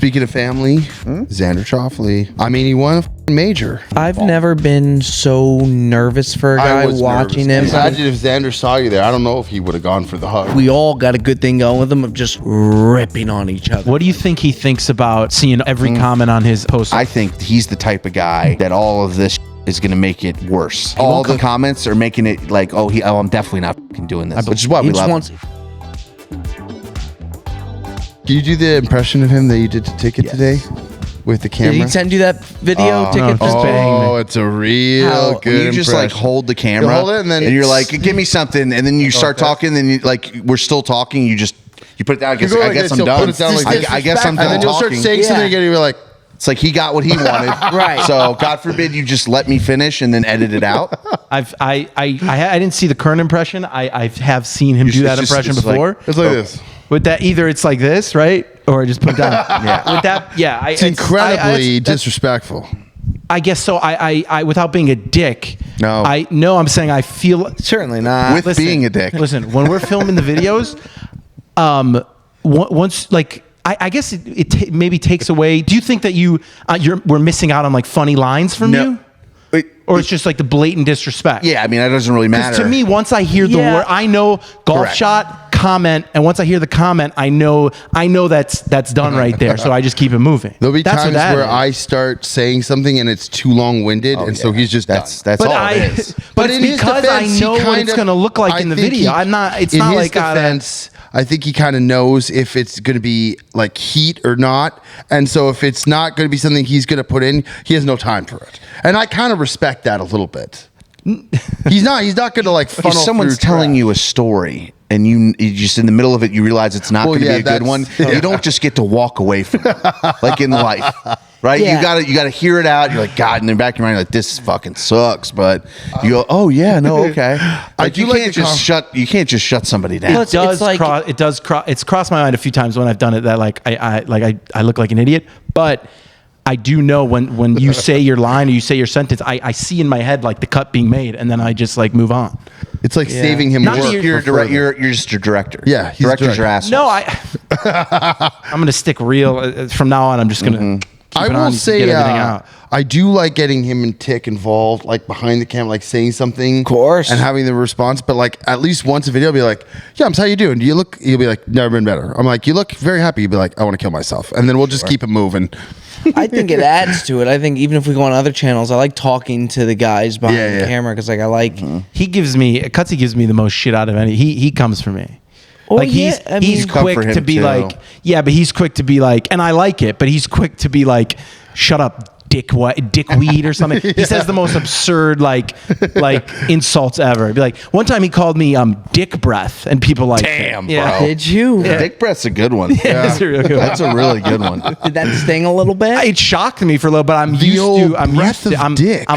Speaking of family, Xander Schauffele. I mean, he won a major. I've never been so nervous for a guy watching him. Imagine if Xander saw you there. I don't know if he would have gone for the hug. We all got a good thing going with him of just ripping on each other. What do you think he thinks about seeing every comment on his post? I think he's the type of guy that all of this is going to make it worse. All the comments are making it like, I'm definitely not fucking doing this, which is why we love him. Can you do the impression of him that you did to Ticket today with the camera? Did he send you that video? Ticket? It's a real good You just impression. like hold the camera, hold it and then you're like, give me something, and then you start talking, and you we're still talking. You put it down. I guess I'm done. I guess I'm done. And then you'll start saying something again. You're like, it's like he got what he wanted, right? So God forbid you just let me finish and then edit it out. I didn't see the current impression. I have seen him do that impression before. It's like this. With that, either it's like this, right, or just put down. With that, it's incredibly disrespectful. I guess so. I without being a dick. No. I'm saying I feel certainly not with being a dick. Listen, when we're filming the videos, once like. I guess it maybe takes away. Do you think that we're missing out on like funny lines from you? Or it's just like the blatant disrespect? Yeah, I mean, that doesn't really matter. To me, once I hear the word, I know golf shot, comment, and once I hear the comment, I know that's done right there. So I just keep it moving. There'll be times where I start saying something and it's too long-winded, and so he's just that's all it is. But it's because I know what it's going to look like in the video. It's not like defense. I think he kind of knows if it's going to be like heat or not. And so if it's not going to be something he's going to put in, he has no time for it. And I kind of respect that a little bit. He's not going to like funnel if someone's telling you a story and you just in the middle of it, you realize it's not going to be a good one. You don't just get to walk away from it like in life. Right? Yeah. You gotta hear it out. You're like, God, in the back of your mind, you're like, this fucking sucks. But you go, oh yeah, no, okay. Like, you can't just shut somebody down. It's crossed my mind a few times when I've done it that like I look like an idiot. But I do know when you say your line or you say your sentence, I see in my head like the cut being made, and then I just like move on. It's like saving him work. You're just your director. Yeah, director's your asshole. No, I'm gonna stick real from now on. I'm just gonna. I will say, I do like getting him and Tick involved, like behind the camera, like saying something, of course, and having the response. But like at least once a video, I'll be like, "Yeah, how you doing? Do you look?" He'll be like, "Never been better." I'm like, "You look very happy." He'll be like, "I want to kill myself," and then we'll just keep it moving. I think it adds to it. I think even if we go on other channels, I like talking to the guys behind the camera because like I like. Cutsy gives me the most shit out of any. He comes for me. Like he's quick to be like, but he's quick to be like, and I like it, but he's quick to be like, shut up, dickweed or something. He says the most absurd like insults ever. It'd be like one time he called me dick breath, and people like, damn, bro. Yeah. Did you? Yeah. Dick breath's a good one. That's a really good one. That's a really good one. Did that sting a little bit? It shocked me for a little, but I'm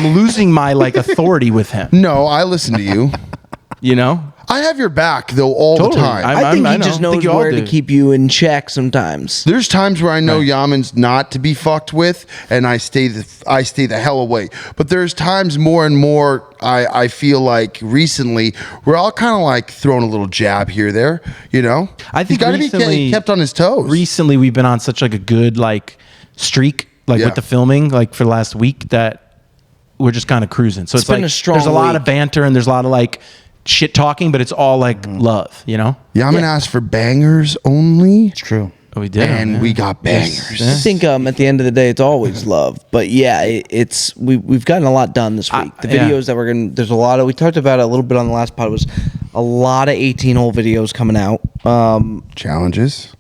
losing my like authority with him. No, I listen to you. You know. I have your back though all the time. I think he just knows where to keep you in check sometimes. There's times where I know Yaman's not to be fucked with, and I stay the hell away. But there's times more and more I feel like recently we're all kind of like throwing a little jab here there. You know, I think he's got to be kept on his toes. Recently, we've been on such like a good like streak with the filming like for the last week that we're just kind of cruising. So it's been like a strong there's a lot week. of banter and there's a lot of like shit talking, but it's all like love, you know? Yaman asked for bangers only. It's true. Oh, we did. And we got bangers. I think at the end of the day, it's always love. But yeah, we've gotten a lot done this week. The videos that there's a lot of, we talked about it a little bit on the last pod, was a lot of 18-hole videos coming out. Challenges.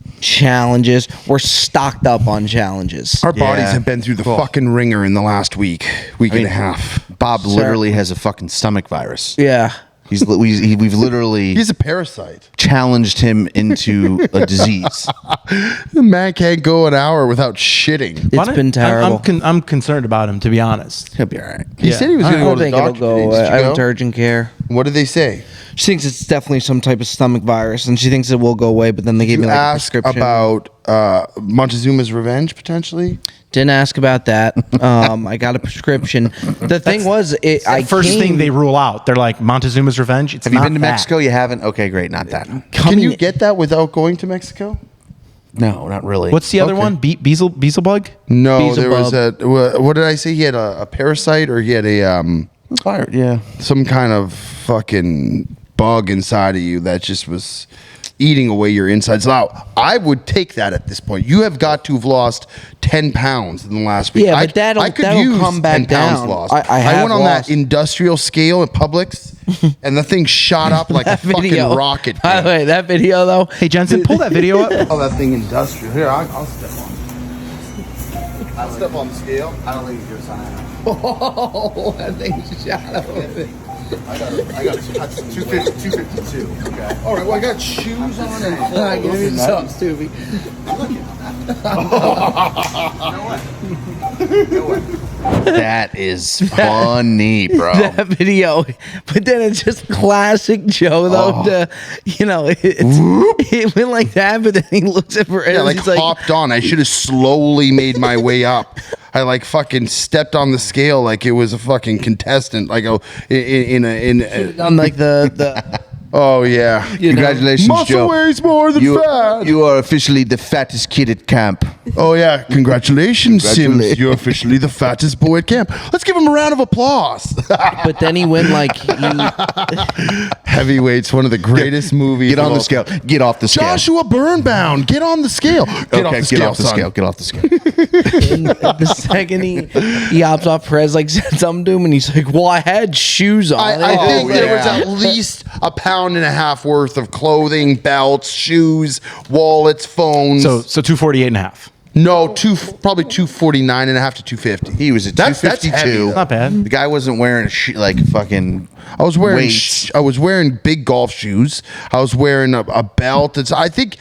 We're stocked up on challenges. Our bodies have been through the fucking ringer in the last week and a half. Bob literally has a fucking stomach virus. Yeah. We've literally he's a parasite. Challenged him into a disease. The man can't go an hour without shitting. It's been terrible. I'm concerned about him, to be honest. He'll be all right. He said he was going to go to the doctor. I went to urgent care. What did they say? She thinks it's definitely some type of stomach virus, and she thinks it will go away. But then they gave me like a prescription. About Montezuma's revenge potentially. Didn't ask about that. I got a prescription. The thing was, first thing they rule out. They're like, Montezuma's revenge. Have you been to Mexico? You haven't? Okay, great. Not that. Can you get that without going to Mexico? No, not really. What's the other one? Beelzebub? No, there was what did I say? He had a parasite, or he had a some kind of fucking bug inside of you that just was eating away your insides. Now, I would take that at this point. You have got to have lost 10 pounds in the last week. Yeah, but that'll come back down. Lost. I went on that industrial scale at Publix, and the thing shot up like a fucking rocket. By the way, that video though. Hey, Jensen, pull that video up. Oh, that thing industrial. Here, I'll step on it. I'll step on the scale. I don't think you can sign out. Oh, that thing shot up. I got 252. Okay. All right. Well, I got shoes on and Give me some, Stubby. That is funny, bro. That video, but then it's just classic Joe though. It went like that, but then he looks at Perez. Yeah, like hopped on. I should have slowly made my way up. I like fucking stepped on the scale like it was a fucking contestant, like on like the. Oh yeah! Congratulations, Muscle Joe. weighs more than fat. You are officially the fattest kid at camp. Oh yeah! Congratulations, Sims. You're officially the fattest boy at camp. Let's give him a round of applause. But then he went like Heavyweight's one of the greatest movies. Get on the scale. Get off the scale. Joshua Burnbound, get on the scale. Get off the scale. Get off the scale. the second he hops off, Perez like said something to him, and he's like, "Well, I had shoes on." I think there was at least a pound and a half worth of clothing, belts, shoes, wallets, phones. So 248 and a half. No, probably 249 and a half to 250. He was at 252. Not bad. The guy wasn't wearing like fucking. I was wearing weights. I was wearing big golf shoes. I was wearing a belt. I think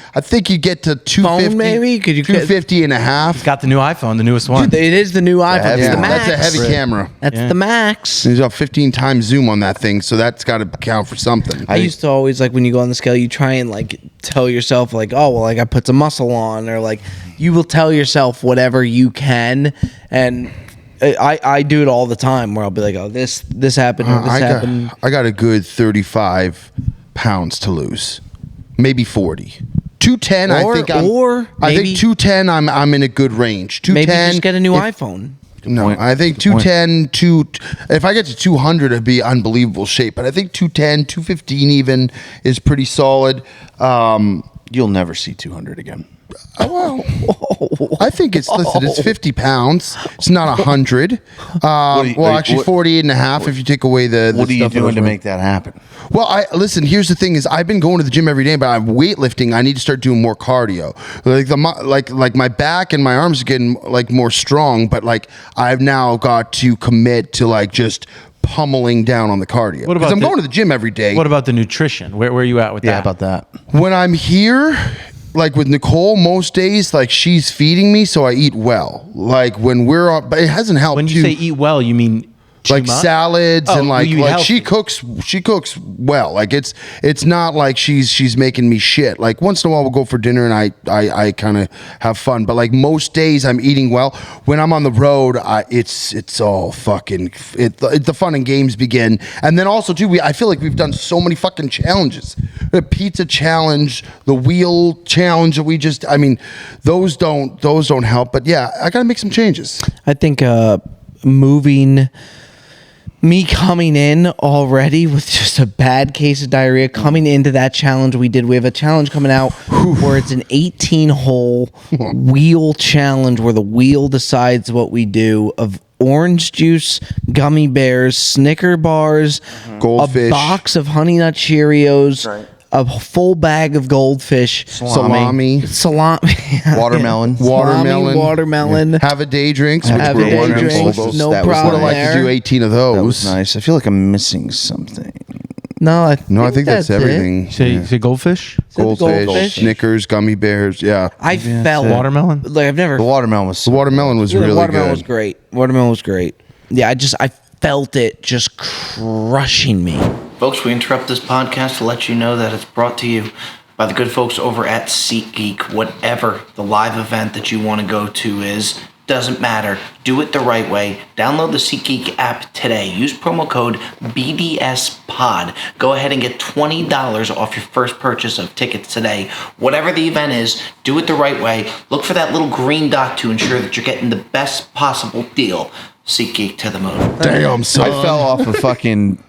you get to 250. Phone, maybe? Could you 250 and a half. Got the new iPhone, the newest one. Dude, it is the new iPhone. It's Yeah, the Max. that's a heavy camera. That's the Max. There's a 15 times zoom on that thing, so that's got to count for something. I used to always, like, when you go on the scale, you try and like tell yourself like, oh well, like I put some muscle on, or like you will tell yourself whatever you can, and I do it all the time where I'll be like, oh this happened, or this happened. I got a good 35 pounds to lose, maybe 40. 210. I think 210. I'm in a good range. 210. Maybe just get a new iPhone. No, I think 210, if I get to 200, it'd be unbelievable shape. But I think 210, 215 even is pretty solid. You'll never see 200 again. Well, I think it's 50 pounds. It's not 100. Actually 48 and a half if you take away the What are you stuff doing to make that happen? Well, listen, here's the thing is I've been going to the gym every day, but I'm weightlifting. I need to start doing more cardio. Like my back and my arms are getting like more strong, but like I've now got to commit to like just pummeling down on the cardio. Because I'm going to the gym every day. What about the nutrition? Where are you at with that? Yeah, about that. When I'm here, like with Nicole, most days, like she's feeding me, so I eat well. Like when we're on, but it hasn't helped. When you say eat well, you mean like salads and like healthy. she cooks well. Like it's not like she's making me shit. Like once in a while we'll go for dinner and I kind of have fun. But like most days I'm eating well. When I'm on the road, it's all fucking the fun and games begin. And then also too, I feel like we've done so many fucking challenges. The pizza challenge, the wheel challenge that we just. I mean, those don't help. But yeah, I gotta make some changes. I think me coming in already with just a bad case of diarrhea, coming into that challenge we have a challenge coming out where it's an 18-hole wheel challenge where the wheel decides what we do of orange juice, gummy bears, Snicker bars, Goldfish, a box of Honey Nut Cheerios, a full bag of goldfish, salami, watermelon. Have a day drinks, Have which a were day drinks. wonderful. No I problem would like to do 18 of those. That was nice. I feel like I'm missing something. No, I think that's everything. Say goldfish? Goldfish, Snickers, gummy bears. Yeah, I felt watermelon. Like I've never. The watermelon was really good. Watermelon was great. Watermelon was great. Yeah, I felt it just crushing me. Folks, we interrupt this podcast to let you know that it's brought to you by the good folks over at SeatGeek. Whatever the live event that you want to go to is, Doesn't matter. Do it the right way. Download the SeatGeek app today. Use promo code BDSPOD. Go ahead and get $20 off your first purchase of tickets today. Whatever the event is, do it the right way. Look for that little green dot to ensure that you're getting the best possible deal. SeatGeek to the moon. Damn, son. I fell off a fucking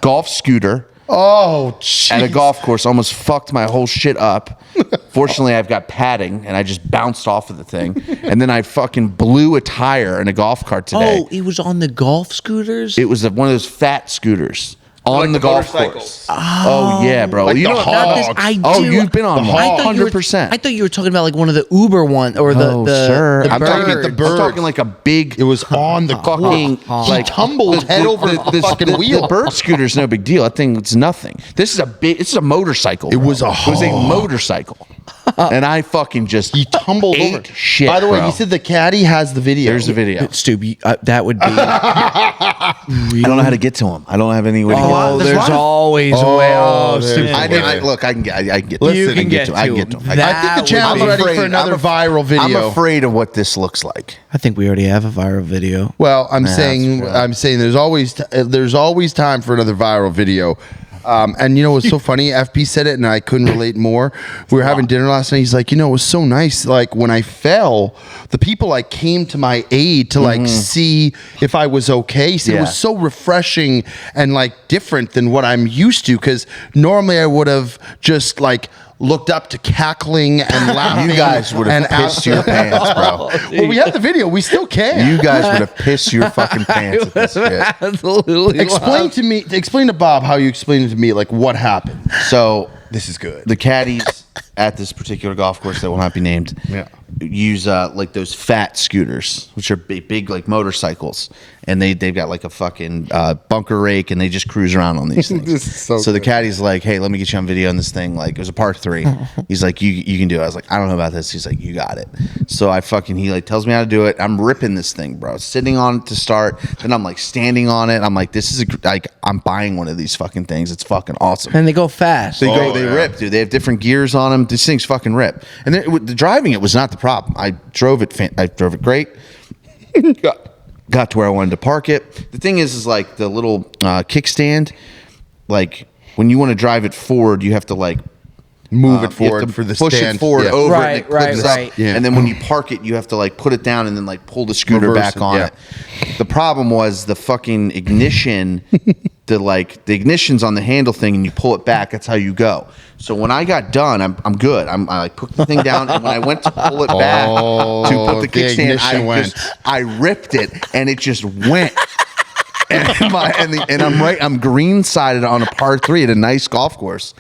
golf scooter. Oh, jeez. At a golf course, almost fucked my whole shit up. Fortunately, I've got padding, and I just bounced off of the thing. And then I fucking blew a tire in a golf cart today. Oh, it was on the golf scooters? It was one of those fat scooters on the golf course. Oh, yeah, bro. Like you the know Hogs. you've been on one. I thought you were- 100%. I thought you were talking about like one of the Uber one or the sir. the I'm talking, bird. I'm talking like a big. It was on the fucking He tumbled head over the fucking wheel. The bird scooter's no big deal. I think it's nothing. This is a motorcycle. It was a motorcycle. And I fucking just He tumbled ate over. shit. By the way, bro. you said the caddy has the video. There's the video. Stu, that would be. I don't know how to get to him. I don't have any way to get to him. Oh, there's always a way. Oh, Stu. I can get. I can get. You I can get to him. to I can get to him. him. I think the channel's would be- ready for another viral video. I'm afraid of what this looks like. I think we already have a viral video. Well, I'm that's saying true. there's always time for another viral video. And you know what's so funny? FP said it, and I couldn't relate more. We were having dinner last night. He's like, it was so nice. Like when I fell, the people like came to my aid to like see if I was okay. He said it was so refreshing and like different than what I'm used to. Because normally I would have just like looked up to cackling and laughing. You guys would have pissed your pants, bro. Well, we have the video. We still can. You guys would have pissed your fucking pants at this shit. Absolutely. Explain to Bob how you explained it to me, like what happened. So This is good. the caddies at this particular golf course that will not be named use like those fat scooters, which are big like motorcycles, and they've got like a fucking bunker rake, and they just cruise around on these things. This is so the good. caddy's like, hey, let me get you on video on this thing. Like it was a par 3. He's like, you can do it. I was like, I don't know about this. He's like, you got it. So he like tells me how to do it. I'm ripping this thing, bro. Sitting on it to start, then I'm like standing on it. I'm like, this is I'm buying one of these fucking things. It's fucking awesome. And they go fast. They rip, dude. They have different gears on them. These things fucking rip. And the driving it was not the problem. I drove it great. Got to where I wanted to park it. The thing is like the little kickstand. Like when you want to drive it forward, you have to like Move it you have forward to for the push stand. it forward Yeah. over Right, it, and it clicks right. up. Yeah. And then when you park it, you have to like put it down and then like pull the scooter Reverse back it, on yeah. it. The problem was the fucking ignition. The ignition's on the handle thing, and you pull it back. That's how you go. So when I got done, I'm good. I like put the thing down, and when I went to pull it back to put the the kickstand, ignition I ripped it, and it just went. And I'm green sided on a par 3 at a nice golf course,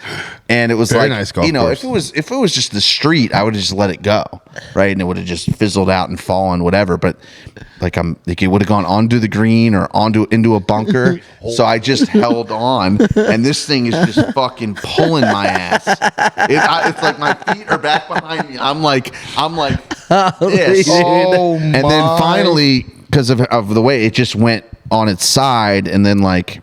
and it was Very like nice golf course. if it was just the street, I would have just let it go, right, and it would have just fizzled out and fallen, whatever. But it would have gone onto the green or into a bunker. So I just held on, and this thing is just fucking pulling my ass. It's like my feet are back behind me. I'm like this, Oh and then my. finally, because of the way it just went on its side, and then like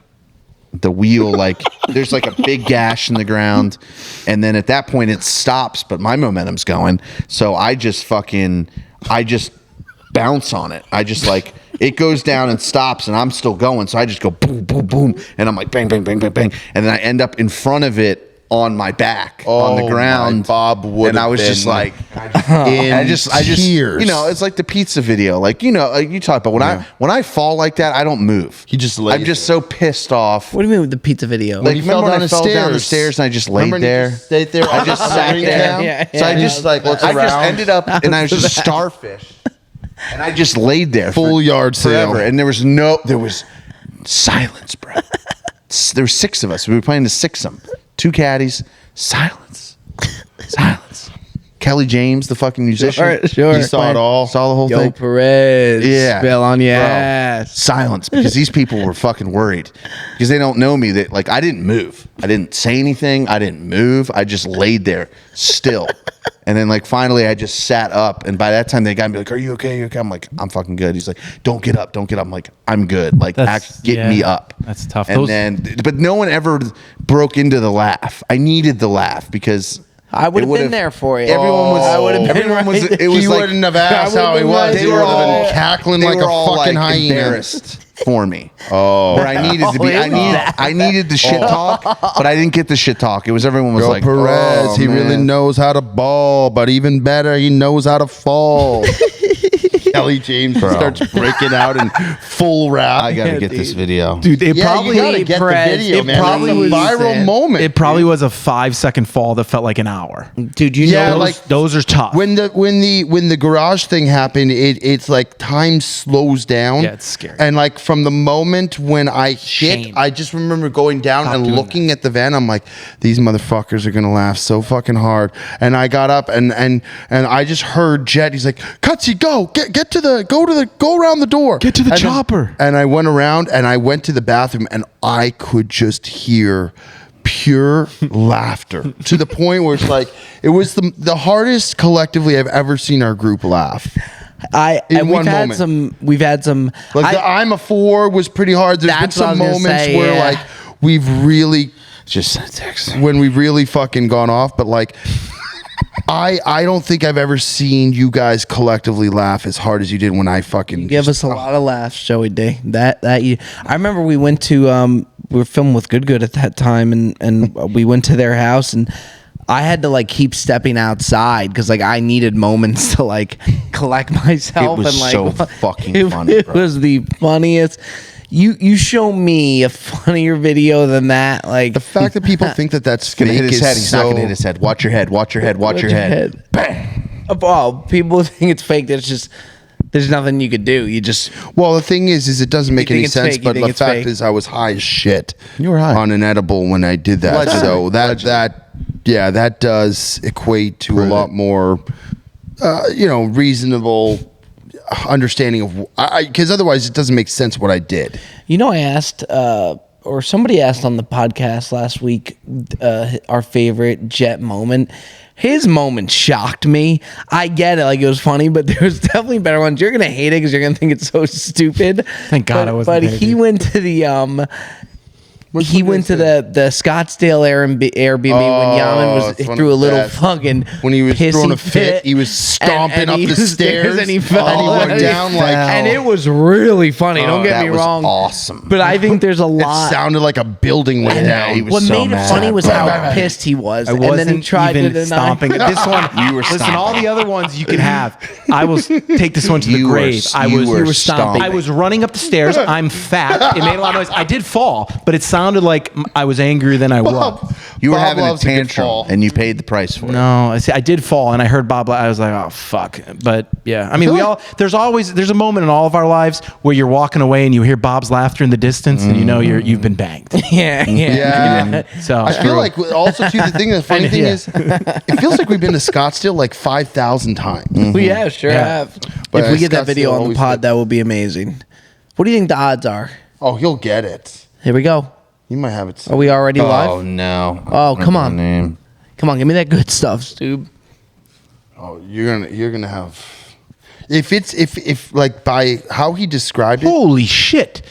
the wheel, like there's like a big gash in the ground, and then at that point it stops, but my momentum's going, so I just bounce on it. I just like it goes down and stops, and I'm still going, so I just go boom, boom, boom, and I'm like bang, bang, bang, bang, bang, and then I end up in front of it on my back on the ground. my Bob would and I have was just been like in I just tears. it's like the pizza video, like like you talk about when I fall like that, I don't move. He just lays I'm just so pissed off. What do you mean with the pizza video? Like he remember fell when down I the fell down the stairs. stairs and I just laid Remember there. stayed there. I just sat there. Yeah, So I yeah. just looked I just around. ended up and I was just starfish. And I just laid there Full for yard sale. forever. And there was silence, bro. There were 6 of us. We were playing the 6-some. 2 caddies. Silence. Kelly James, the fucking musician. Sure. He saw it all. Saw the whole Yo, thing. Perez. Yeah. Spill on your Bro. ass. Silence, because these people were fucking worried because they don't know me. That like I didn't move. I didn't say anything. I didn't move. I just laid there still. And then like finally I just sat up, and by that time they got me like, "Are you okay? You okay?" I'm like, "I'm fucking good." He's like, "Don't get up. Don't get up." I'm like, "I'm good." Like, get me up. That's tough. And but no one ever broke into the laugh. I needed the laugh because I would have been there for you. Everyone was. I would have been Everyone was. right. It was He like, wouldn't have asked how he was. He would have been cackling like a fucking hyena. Embarrassed for me. Oh, where I needed to be. I needed the shit talk, but I didn't get the shit talk. It was everyone was like, Perez, oh, he really knows how to ball, but even better, he knows how to fall. Kelly James starts breaking out in full rap. I gotta get this video, dude. It you probably gotta get the video, man. probably It's a was viral moment. It probably was a 5-second fall that felt like an hour. Dude, you know those are tough. When the garage thing happened, it's like time slows down. Yeah, it's scary. And like from the moment when I hit, I just remember going down and looking at the van. I'm like, these motherfuckers are gonna laugh so fucking hard. And I got up and I just heard Jet. He's like, Cutsy, go around the door. Get to the chopper. And I went around and I went to the bathroom and I could just hear pure laughter to the point where it's like it was the hardest collectively I've ever seen our group laugh. We've had some like the I'm a 4 was pretty hard. There's been some moments where like we've really just sent a text when we've really fucking gone off, but like I don't think I've ever seen you guys collectively laugh as hard as you did when I fucking you give us a lot of laughs, Joey D. I remember we went to we were filming with Good at that time, and we went to their house, and I had to like keep stepping outside because like I needed moments to like collect myself. It was and like so fucking funny. It was the funniest. You show me a funnier video than that. Like the fact that people think that that's gonna fake hit his is head. He's so... not gonna hit his head. Watch your head. Watch your head. Watch your head. Bang. Oh, people think it's fake. There's just there's nothing you could do. You just well, the thing is it doesn't make any sense. Fake. But the fact fake. is, I was high as shit. You were high on an edible when I did that. So that does equate to a lot more, reasonable understanding of because otherwise it doesn't make sense what I did. You know, I asked or somebody asked on the podcast last week our favorite Jet moment. His moment shocked me. I get it, like it was funny, but there's definitely better ones. You're gonna hate it because you're gonna think it's so stupid. Thank God I wasn't. But he went to the he went to the Scottsdale Airbnb when Yaman threw a little fucking when he was throwing a pissy fit. He was stomping up the stairs and he fell and he went down like. And it was really funny. Don't get me wrong. Awesome. But I think there's a lot. It sounded like a building went down. He was What so made mad. it funny was how pissed he was. I And wasn't then he tried even to deny. stomping. This one, You were listen. stomping. All the other ones you can have. I will take this one to the You were- grave. you were stomping. I was running up the stairs. I'm fat. It made a lot of noise. I did fall, but it sounded like I was angrier than I was. You were Bob having a loves a good tantrum, fall. and you paid the price for it. No, I did fall, and I heard Bob. I was like, "Oh fuck!" But yeah, I mean, there's a moment in all of our lives where you're walking away and you hear Bob's laughter in the distance, and you know you've been banged. Yeah. So I feel like also too the thing. The funny thing is, it feels like we've been to Scottsdale like 5,000 times. We sure have. But If we get that Scottsdale video on the always pod, did. that would be amazing. What do you think the odds are? Oh, he'll get it. Here we go. You might have it. Are we already Oh live? no! Oh, come on. Name. Come on, give me that good stuff, Stube. Oh, you're gonna have. If like by how he described it. holy shit,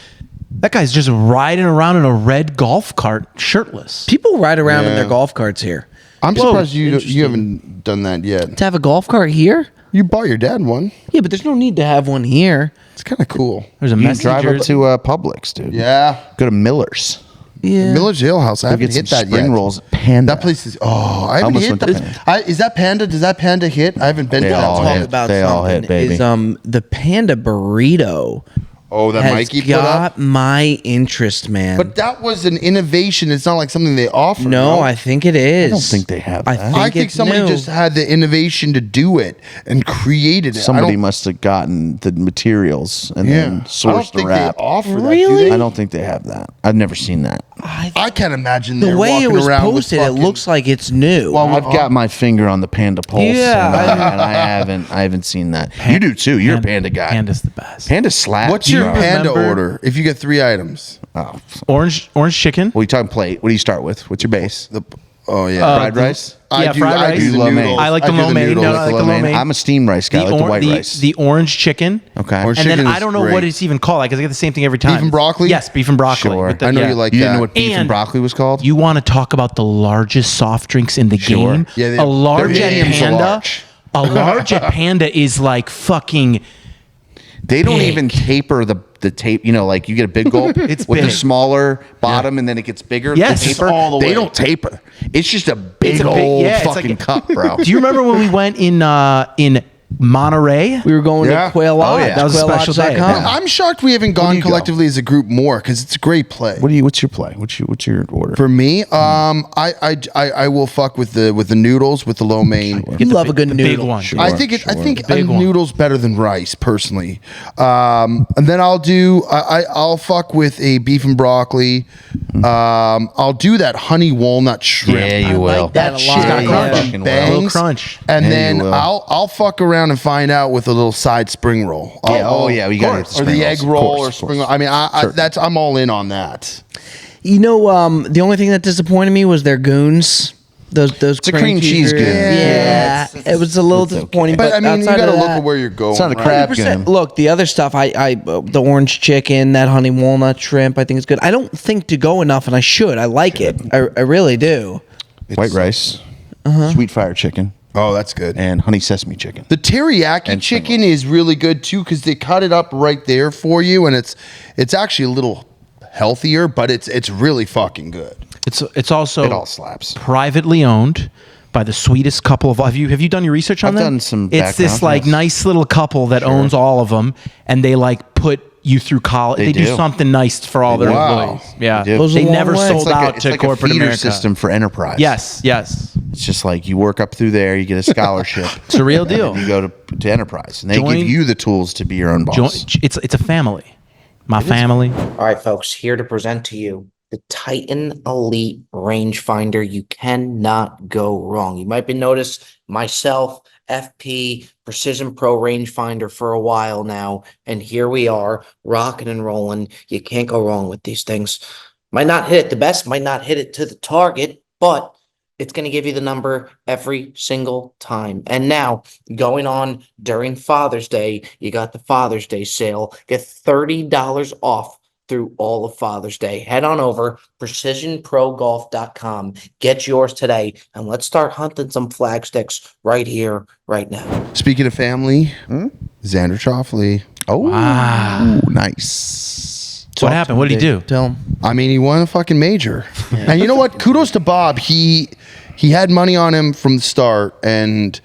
that guy's just riding around in a red golf cart, shirtless. People ride around in Yeah. their golf carts here. I'm Whoa, surprised you haven't done that yet. To have a golf cart here? You bought your dad one. Yeah, but there's no need to have one here. It's kind of cool. There's a You message. drive up to Publix, dude. Yeah. Go to Miller's. Yeah. Miller's Ale House. I Go haven't get hit some that spring yet. rolls. Panda. That place is. Oh, I haven't almost hit went to that. Is that Panda? Does that Panda hit? I haven't been They to that. all spot. hit. About They all hit, something baby. is the Panda burrito Oh, that has Mikey put up. got my interest, man. But that was an innovation. It's not like something they offer. no, I think it is. I don't think they have I that. I think it's somebody new. just had the innovation to do it and created it. Somebody must have gotten the materials and then I don't sourced the think wrap. they offer that. Really? Do they? I don't think they have that. I've never seen that. I can't imagine the they're way it walking was around with posted, it fucking- looks like it's new. Well, I've got my finger on the Panda pulse. Yeah. and I haven't seen that. You do too. You're a Panda guy. Panda's the best. Panda slap. What's your bro. Panda remember- order if you get 3 items? Orange chicken. What are you talking plate? What do you start with? What's your base? Oh yeah. Fried rice. I do the lo mein. noodles. I like the lo mein. No, I like the lo mein. I'm a steamed rice guy. I like the white rice. The orange chicken. Okay. And then I don't know what it's even called. Because I get the same thing every time. Beef and broccoli? Yes, beef and broccoli. Sure. I know you like You that. didn't know what beef and broccoli was called? You want to talk about the largest soft drinks in the game? Yeah, a large they're at mediums to Panda. large. A large at Panda is like fucking. They don't big. even taper the tape. You know, like you get a big gulp It's with big. the smaller bottom, and then it gets bigger. Yes. the taper. all the way. They don't taper. It's just a big It's a big- old yeah, it's fucking like- cup, bro. Do you remember when we went in Monterey? We were going Yeah. to Quail Lodge. Oh, yeah. That was a special day. quaillodge.com. I'm shocked we haven't gone you go? collectively as a group more because it's a great play. What's your play? What's your order? For me, I will fuck with the noodles with the lo mein. You love a good the noodle. big one. I think a Big one. noodle's better than rice personally. And then I'll fuck with a beef and broccoli. I'll do that honey walnut shrimp. Yeah, you I will. like that a Shit lot. fucking Yeah. Fucking will. bangs. A little crunch. And Yeah, then you will. I'll fuck around and find out with a little side spring roll. Yeah, we gotta get the or spring the rolls. egg Of roll course, or of spring course. roll. I mean, I'm all in on that. You know, the only thing that disappointed me was their goons. Those It's a cream cheese goon. Yeah, it was a little disappointing. But I mean, you outside got to of look that- at where you're going. It's not a right? crab 100%. goon. Look, the other stuff, the orange chicken, that honey walnut shrimp, I think is good. I don't think to go enough, and I should. I like it. I really do. White rice, sweet fire chicken, Oh, that's good. and honey sesame chicken. The teriyaki And chicken is really good too because they cut it up right there for you, and it's actually a little healthier, but it's really fucking good. It's also It all slaps. privately owned by the sweetest couple of. Have you done your research on I've them? done some It's this background, like yes. nice little couple that owns all of them, and they like put you through college. They do do. something nice for all their Wow. employees. Yeah, They do. Goes a they long never way. sold out it's to like corporate a feeder America. system for enterprise. Yes, yes, It's just like you work up through there, you get a scholarship. it's a real deal. and you go to enterprise, and they Join- give you the tools to be your own boss. It's a family. My family. All right, folks, here to present to you the Titan Elite rangefinder. You cannot go wrong. You might be noticed myself, FP, Precision Pro rangefinder for a while now, and here we are, rocking and rolling. You can't go wrong with these things. Might not hit it the best, might not hit it to the target, but it's going to give you the number every single time. And now, going on during Father's Day, you got the Father's Day sale. Get $30 off through all of Father's Day. Head on over, precisionprogolf.com. Get yours today, and let's start hunting some flag sticks right here, right now. Speaking of family, Xander Schauffele. Oh, Wow. nice. What happened? What did he do? Tell 'em. I mean, he won a fucking major. And you know what? Kudos to Bob. He had money on him from the start, and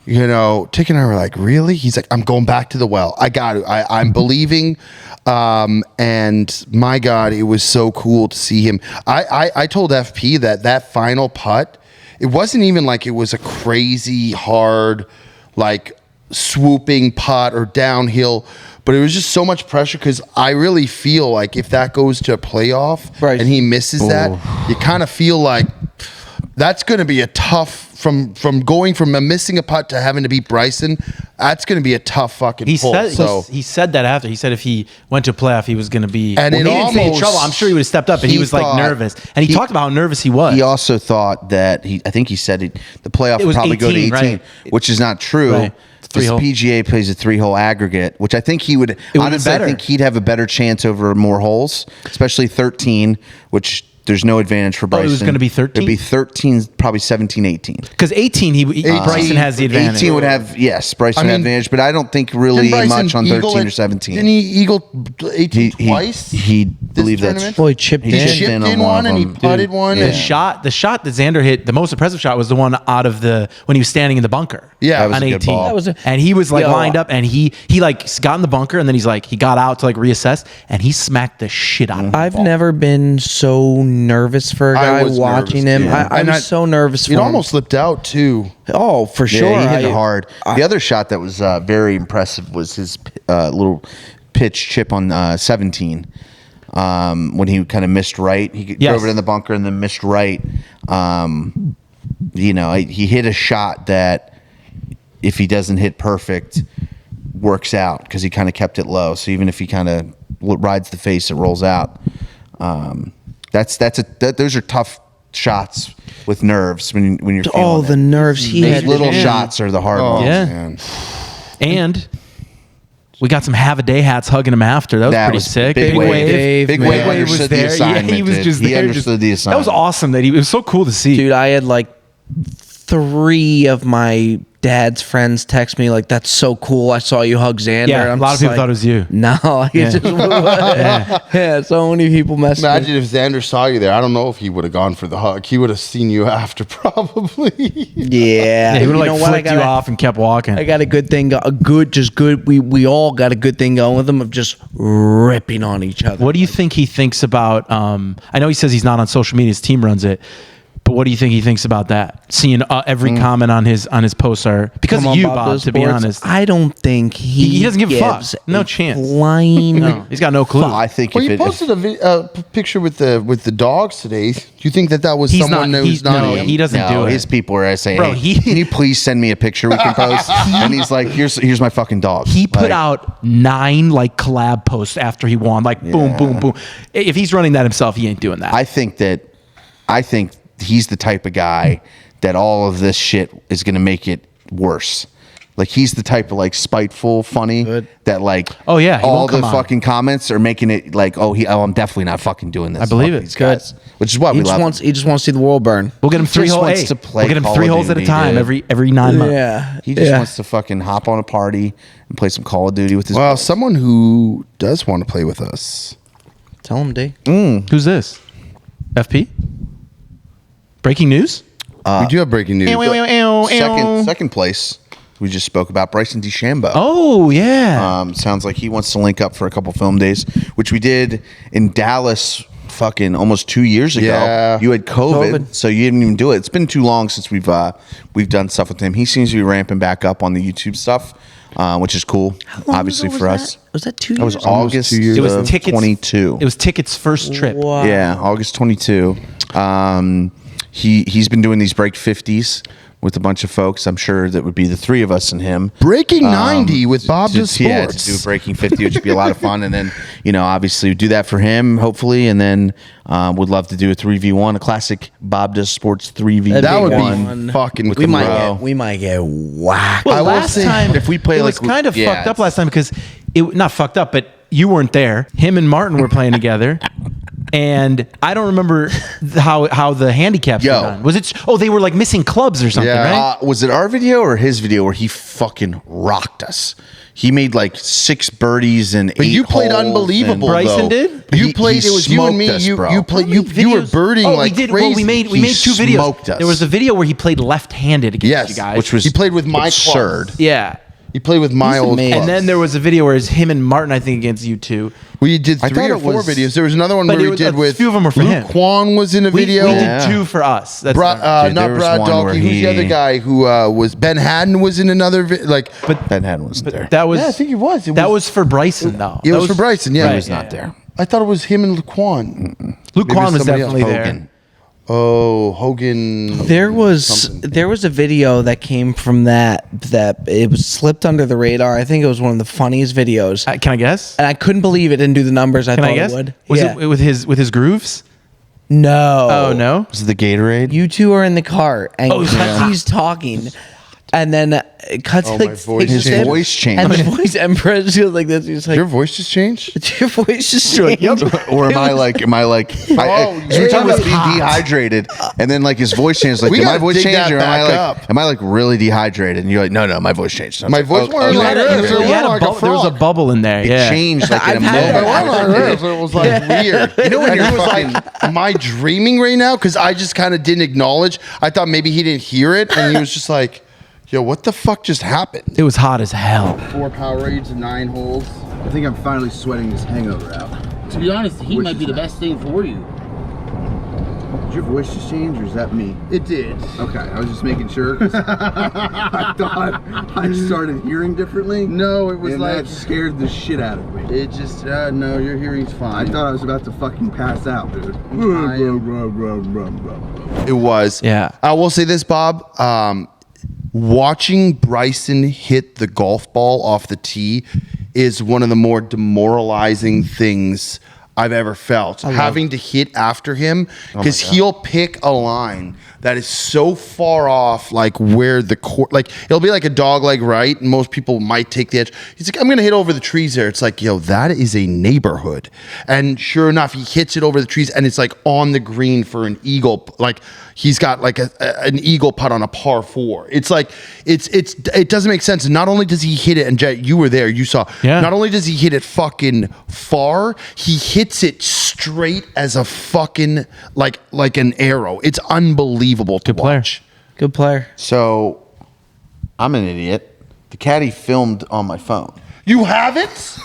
you know, Tick and I were like, really? He's like, I'm going back to the well. I got to. I'm believing. And my God, it was so cool to see him. I told FP that final putt, it wasn't even like it was a crazy hard, like swooping putt or downhill, but it was just so much pressure because I really feel like if that goes to a playoff Right. and he misses that, you kind of feel like that's going to be a tough from going from missing a putt to having to beat Bryson. That's going to be a tough fucking He pull. said he said that after. He said if he went to playoff, he was going to be. And he it didn't say in almost- trouble. I'm sure he would have stepped up, but he he was like thought- nervous. And he talked about how nervous he was. He also thought that I think he said the playoff It would was probably go to 18, 18, right. which is not true. Right. It's This three-hole. PGA plays a 3-hole aggregate, which I think he would. been Honestly, I better. think he'd have a better chance over more holes, especially 13, which there's no advantage for Oh, Bryson. it was gonna be 13? It'd be 13, probably 17, 18. Because 18, Bryson has the advantage. 18 would have, yes, Bryson would have mean, advantage, but I don't think really Didn't Bryson much on eagle 13 it- or 17. Didn't he eagle 18 twice? He this believed that's tournament? Boy, chipped He in. He chipped chipped in in on one one of and he them. putted one. The and- shot that Xander hit, the most impressive shot was the one out of when he was standing in the bunker. Yeah, that was on a good 18. ball. That was a- And he was like Yo, lined up, and he like got in the bunker, and then he got out to like reassess, and he smacked the shit out of the I've ball. never been so nervous for a I guy was watching nervous, him. yeah. I And was so nervous for It him. almost slipped out too. Oh, for sure. Yeah, he hit I- it hard. The other shot that was very impressive was his little pitch chip on 17 when he kind of missed right. He Yes. drove it in the bunker and then missed right. He hit a shot that if he doesn't hit perfect, works out because he kind of kept it low. So even if he kind of rides the face, it rolls out. Those are tough shots with nerves when you're feeling Oh, the nerves he Those had. little shots are the hard ones. Yeah. Man. And we got some have a day hats hugging him after. That was pretty sick. Big Wave. Big Big Wave Wave was understood the there. assignment, he was dude. just He there. understood the That assignment. was awesome. It was so cool to see. Dude, I had like 3 of my dad's friends text me like, "That's so cool. I saw you hug Xander." Yeah, I'm a lot of just people like, thought it was you. No, yeah, so many people messaged me. Imagine if Xander saw you there. I don't know if he would have gone for the hug. He would have seen you after, probably. Yeah, He would have know like what? flicked you off and kept walking. I got a good thing, good. We all got a good thing going with them of just ripping on each other. What do you think he thinks about? I know he says he's not on social media. His team runs it. But what do you think he thinks about that? Seeing every comment on his posts are because Come of on, you, Bob, Bob. those To be sports, honest, I don't think he doesn't give a fuck. gives No a chance. Flying. no, he's got no clue. I think Well, if you it, posted a picture with the dogs today. Do you think that was He's someone not- who's not no, him? he doesn't do it. his people where I say, Bro, hey, can you please send me a picture we can post? And he's like, here's my fucking dog. He put Like, out 9 like collab posts after he won. Like boom, boom, boom. If he's running that himself, he ain't doing that. I think he's the type of guy that all of this shit is going to make it worse. Like he's the type of like spiteful, funny that like Oh, yeah, he all won't the come on. fucking comments are making it like I'm definitely not fucking doing this. I believe Fuck it. these Good. guys. Which is why He we just love wants. him. He just wants to see the world burn. we'll get him He 3 just holes. wants to play We'll get him Call 3 of holes at a Duty, time dude. every 9 months. Yeah, He just yeah. wants to fucking hop on a party and play some Call of Duty with his Well, buddies. someone who does want to play with us. Tell him, D. Who's this? FP? Breaking news? We do have breaking news. Second place. We just spoke about Bryson DeChambeau. Oh yeah. Sounds like he wants to link up for a couple film days, which we did in Dallas fucking almost 2 years ago. Yeah. You had COVID, so you didn't even do it. It's been too long since we've done stuff with him. He seems to be ramping back up on the YouTube stuff, which is cool, obviously for us. Was that 2 years? That was August 2 years. It was of tickets. 22. It was tickets first trip. Wow. Yeah, August 22. He's been doing these break 50s with a bunch of folks. I'm sure that would be the 3 of us and him. Breaking 90 with Bob to, the Sports. Yeah, to do breaking 50 would be a lot of fun. And then, obviously do that for him, hopefully. And then would love to do a 3v1, a classic Bob Does Sports 3v1. That would Fun. be fucking We might cool. get. We might get whacked. Well, I will last say, time if we play it like- was kind of yeah, fucked up it's- last time because it not fucked up, but you weren't there. Him and Martin were playing together. And I don't remember how the handicaps were done. Was it? Oh, they were like missing clubs or something, Yeah. right? Was it our video or his video where he fucking rocked us? He made like 6 birdies and 8 But you played holes unbelievable. Bryson though. did? You He- played. he It was you and me. smoked us, bro. You played. You were Videos- birding oh, like we did. crazy. Well, we made He 2 videos. smoked us. There was a video where he played left-handed against Yes, you guys, which was He played with my absurd. clubs. yeah. He played with my old amazing. clubs. And then there was a video where it's him and Martin, I think, against you two. we did I 3 thought or it 4 was- videos. There was another one But where it we was- did a with few of them were for Luke him. Kwan was in a We video. did Yeah. 2 for us. That's Dude, Not there was Brad one where Dalkey. Who's the other he- guy who was Ben Haddon was in another Ben Haddon wasn't there. that was. Yeah, I think he was. That was for Bryson, though. It That was for Bryson. Yeah, Right, He was yeah, not there. I thought it was him and Luke Kwan. Luke Kwan was somebody else. definitely there. Hogan. Oh, Hogan. There was something. a video that came from that it was slipped under the radar. I think it was one of the funniest videos, Can I guess? and I couldn't believe it didn't do the numbers I Can thought I guess? it would. Was Yeah. it with his grooves? No. Oh no. Was it the Gatorade? You two are in the car, and Oh, yeah. Cutsy's talking, and then Cutsy Oh, my voice takes His it, voice changed. and the voice and Perez goes like this. He's like, Your voice just changed. your voice just changed. Or am I like? Every time I was being dehydrated, and then like his voice changed. Like, We did my gotta voice dig change, that or back am I like really dehydrated? And you're like, no, my voice changed. I was My like, voice went You like had this. you It had went like a there was a frog. bubble in there. It Yeah. changed like in a I've had It moment. went like this. It was like weird. You know when And you're he was fucking- like, "Am I dreaming right now?" Because I just kind of didn't acknowledge. I thought maybe he didn't hear it, and he was just like, "Yo, what the fuck just happened?" It was hot as hell. 4 Powerades and 9 holes. I think I'm finally sweating this hangover out. To be honest, he Which might be is the nice. best thing for you. Did your voice just change, or is that me? It did. Okay, I was just making sure. 'Cause I thought I started hearing differently. No, it was and like that scared the shit out of me. it just. No, your hearing's I fine. thought I was about to fucking pass out, dude. It was. Yeah. I will say this, Bob. Watching Bryson hit the golf ball off the tee is one of the more demoralizing things I've ever felt. Having to hit after him, because he'll pick a line that is so far off, like where the court, like it'll be like a dog leg right, and most people might take the edge. He's like, I'm gonna hit over the trees there. It's like, yo, that is a neighborhood. And sure enough, he hits it over the trees, and it's like on the green for an eagle. Like he's got like an eagle putt on a par 4. It's like it doesn't make sense. Not only does he hit it, and Jet, you were there, you saw. Yeah. Not only does he hit it fucking far, he hits it straight as a fucking like an arrow. It's unbelievable to watch. Good player. So I'm an idiot. The caddy filmed on my phone. You have it?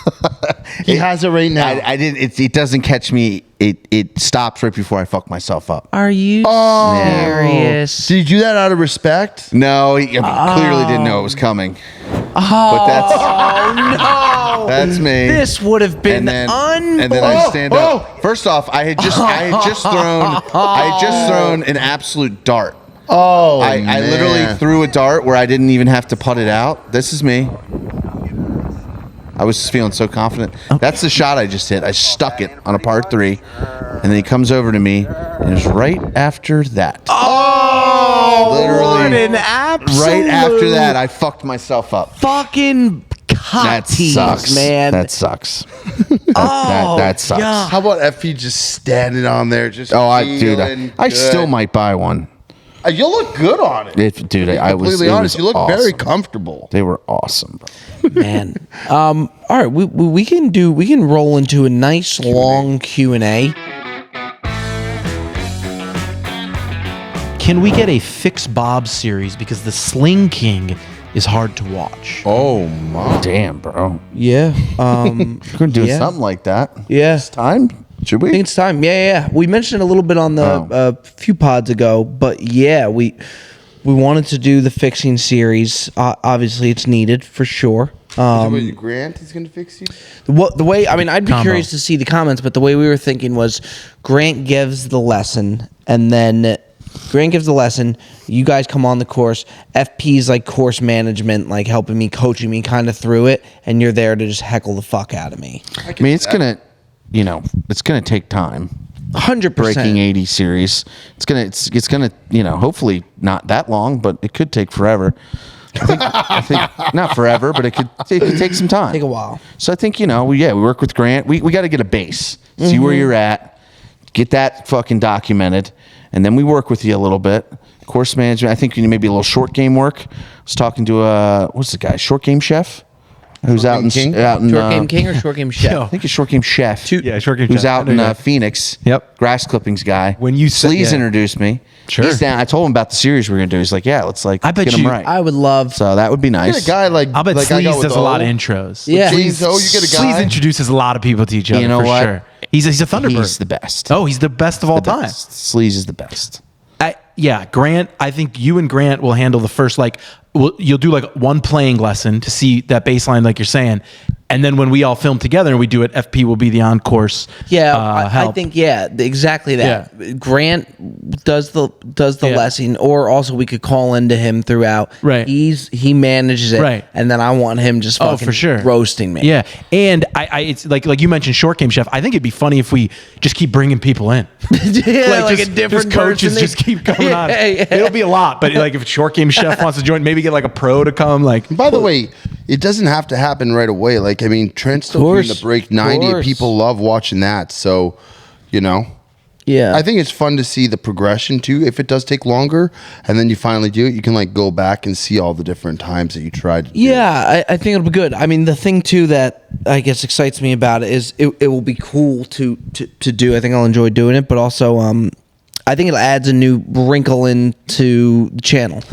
He has it right now. I didn't. It doesn't catch me. It stops right before I fuck myself up. Are you serious? Did you do that out of respect? No, he clearly didn't know it was coming. But no! that's me. This would have been unbelievable. And then I stand up. First off, I had just thrown an absolute dart. I literally threw a dart where I didn't even have to putt it out. This is me. I was feeling so confident. That's the shot I just hit. I stuck it on a par 3, and then he comes over to me, and it's right after that. Literally, what an absolute right after that, I fucked myself up. Fucking That sucks, man. That sucks. that sucks. yeah. How about FP just standing on there, just I still might buy one. You look good on it. I was completely honest. You look awesome. very comfortable. They were awesome, bro. Man. All right, we can roll into a nice long Q&A. Can we get a Fix Bob series, because the Sling King is hard to watch? Oh my! Damn, bro. Yeah. We're gonna do something like that. Yeah. It's time. Should we? I think it's time. Yeah. We mentioned it a little bit on the few pods ago, but yeah, we wanted to do the fixing series. Obviously, it's needed for sure. Grant is going to fix you? The way, I mean, I'd be curious to see the comments, but the way we were thinking was Grant gives the lesson, and then Grant gives the lesson. You guys come on the course. FP's like course management, like helping me, coaching me kind of through it, and you're there to just heckle the fuck out of me. I mean, it's gonna take time. 100%. Breaking 80 series. It's gonna hopefully not that long, but it could take forever. I think not forever, but it could take some time. Take a while. So I think we work with Grant. We got to get a base, see where you're at, get that fucking documented, and then we work with you a little bit. Course management. I think maybe a little short game work. I was talking to what's the guy? Short game chef. Who's out in Short Game King or Short Game Chef? I think it's Short Game Chef. Short Game who's Chef. out in Phoenix. Yep. Grass clippings guy. When you said Sleaze introduced me. Sure. He's down. I told him about the series we're gonna do. He's like, yeah, let's I bet get him you- right. I would love. So that would be nice. Get a guy like I bet like I got Sleaze with does a lot of O. intros. Yeah. Sleaze, you get a guy. Sleaze introduces a lot of people to each other. You know for what? sure. He's a Thunderbird. He's the best. Oh, he's the best of all time. Sleaze is the best. Grant, I think you and Grant will handle the first, you'll do like one playing lesson to see that baseline, like you're saying. And then when we all film together and we do it, FP will be the on-course. Yeah, I help. think exactly that. Yeah. Grant does the lesson, or also we could call into him throughout. Right. He manages it, Right. And then I want him just fucking for sure. roasting me. Yeah, and it's like you mentioned, Short Game Chef. I think it'd be funny if we just keep bringing people in. yeah, like just, a different just coaches person. just keep coming on. Yeah. It'll be a lot, but like if Short Game Chef wants to join, maybe get like a pro to come. Like, By the way, it doesn't have to happen right away. Like, I mean, Trent's still doing the break 90. course. People love watching that. So, Yeah, I think it's fun to see the progression too. If it does take longer, and then you finally do it, you can like go back and see all the different times that you tried to do it. Yeah, I think it'll be good. I mean, the thing too that I guess excites me about it is it will be cool to do. I think I'll enjoy doing it, but also I think it adds a new wrinkle into the channel.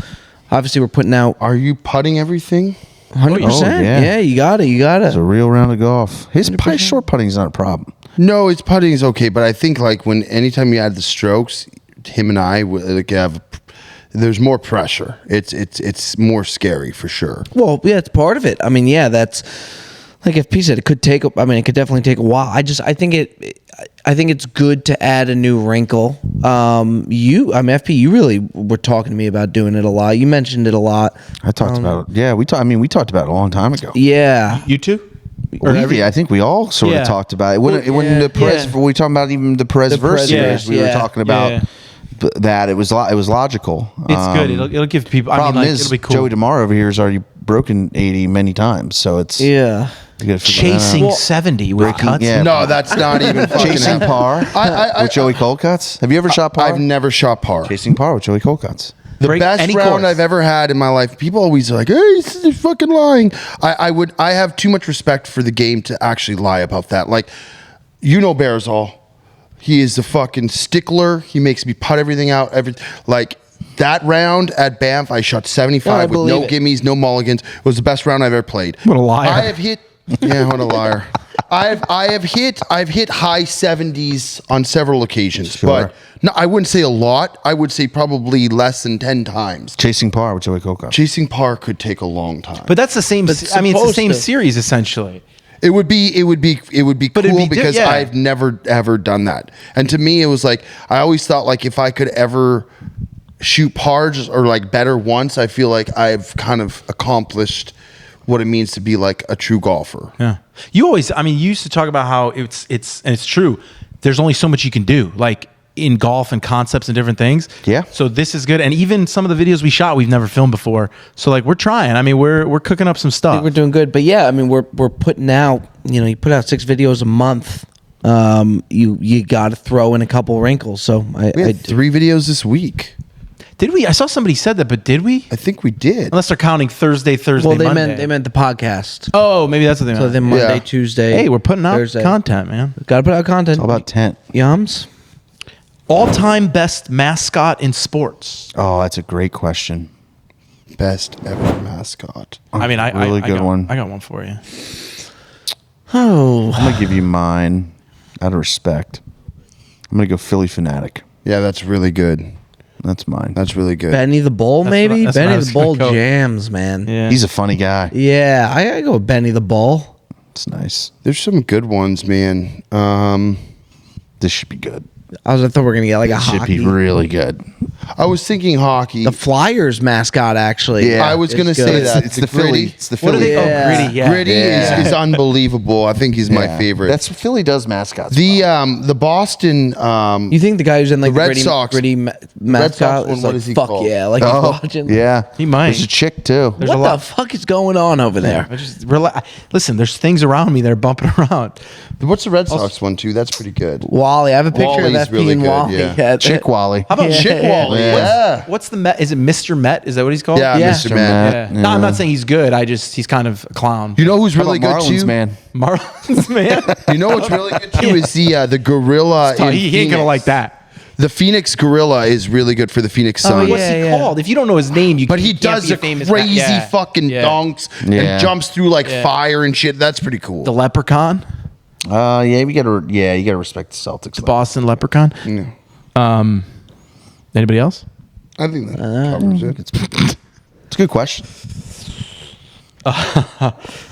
Obviously, we're putting out Are you putting everything? 100%. yeah. Yeah, you got it. It's a real round of golf. His short putting is not a problem. No, it's putting is okay, but I think like anytime you add the strokes, him and I like have. There's more pressure. It's more scary for sure. Well, yeah, it's part of it. I mean, yeah, that's like FP said. It could take. I mean, it could definitely take a while. I think it's good to add a new wrinkle. FP, you really were talking to me about doing it a lot. You mentioned it a lot. I talked about it. Yeah, we talked about it a long time ago. Yeah. you two? I think we all sort of talked about it. When the Perez, when we talking about even the Perez verse series, we were talking about that. It was logical. It's good. It'll give people. Problem is, it'll be cool. Joey DeMar over here has already broken 80 many times, so it's chasing 70 with cuts. Yeah. No, that's not even fucking Chasing par with Joey Colcuts. Have you ever shot par? I've never shot par. Chasing par with Joey Colcuts. The best round I've ever had in my life. People always are like, "Hey, he's fucking lying." I have too much respect for the game to actually lie about that. Like, Bearzall, he is a fucking stickler. He makes me putt everything out. That round at Banff, I shot 75 with no gimmies, no mulligans. It was the best round I've ever played. What a liar! I have hit. Yeah, what a liar. I've hit high 70s on several occasions, but no, I wouldn't say a lot. I would say probably less than 10 times. Chasing par with Joey Colcuts. Chasing par could take a long time. But that's the same. It's the same series essentially. It would be cool because I've never ever done that. And to me, it was like I always thought like if I could ever shoot par or like better once, I feel like I've kind of accomplished what it means to be like a true golfer. Yeah. You used to talk about how it's true. There's only so much you can do, like in golf and concepts and different things. Yeah. So this is good. And even some of the videos we shot, we've never filmed before. So like we're trying. I mean, we're cooking up some stuff. I think we're doing good. But yeah, I mean, we're putting out, you put out 6 videos a month. You got to throw in a couple wrinkles. So we had 3 videos this week. Did we? I saw somebody said that, but did we? I think we did. Unless they're counting Thursday, well, Monday. they meant the podcast. Oh, maybe that's what they meant. So then Monday, Tuesday. Hey, we're putting out Thursday. content, man. Got to put out content. It's all about tent. Yums. All-time best mascot in sports. Oh, that's a great question. Best ever mascot. I mean, I good one. I got one for you. Oh, I'm gonna give you mine out of respect. I'm gonna go Philly Fanatic. Yeah, that's really good. That's mine. That's really good. Benny the Bull, maybe? that's what I Benny was the Bull gonna go. jams, man. Yeah. He's a funny guy. Yeah, I go with Benny the Bull. It's nice. There's some good ones, man. This should be good. I thought we were going to get like a Should hockey. be really good. I was thinking hockey. The Flyers mascot, actually. Yeah. I was going to It's say good. that. It's the Philly. It's the What are Philly. they? Yeah. Oh, Gritty. Yeah. Gritty is unbelievable. I think he's my favorite. That's what Philly does mascots. the Boston. You think the guy who's in like The Red gritty, Sox. gritty mascot one, is what like, is he fuck called? yeah. Like he's watching. Yeah. He might. There's a chick too. There's What a lot. the fuck is going on over there? I just listen, there's things around me that are bumping around. What's the Red Sox one too? That's pretty good. Wally. I have a picture Wally's of that really being good, Wally. yeah. Chick Wally. How about Yeah. Chick Wally? Yeah. What's the Met? Is it Mr. Met? Is that what he's called? Yeah, Yeah. Mr. Matt. Yeah. No, I'm not saying he's good. He's kind of a clown. You know who's How really about good Marlins, too? man. Marlins, man. You know what's really good too is the gorilla. In He ain't gonna Phoenix. like that. The Phoenix Gorilla is really good for the Phoenix Oh, Suns. yeah. What's he called? If you don't know his name, you But he can't does be a the famous crazy fucking Yeah. dunks Yeah. and jumps through like fire and shit. That's pretty cool. The Leprechaun, Yeah, you gotta respect the Celtics. the Boston Leprechaun. Anybody else? I think that covers it. It's a good question.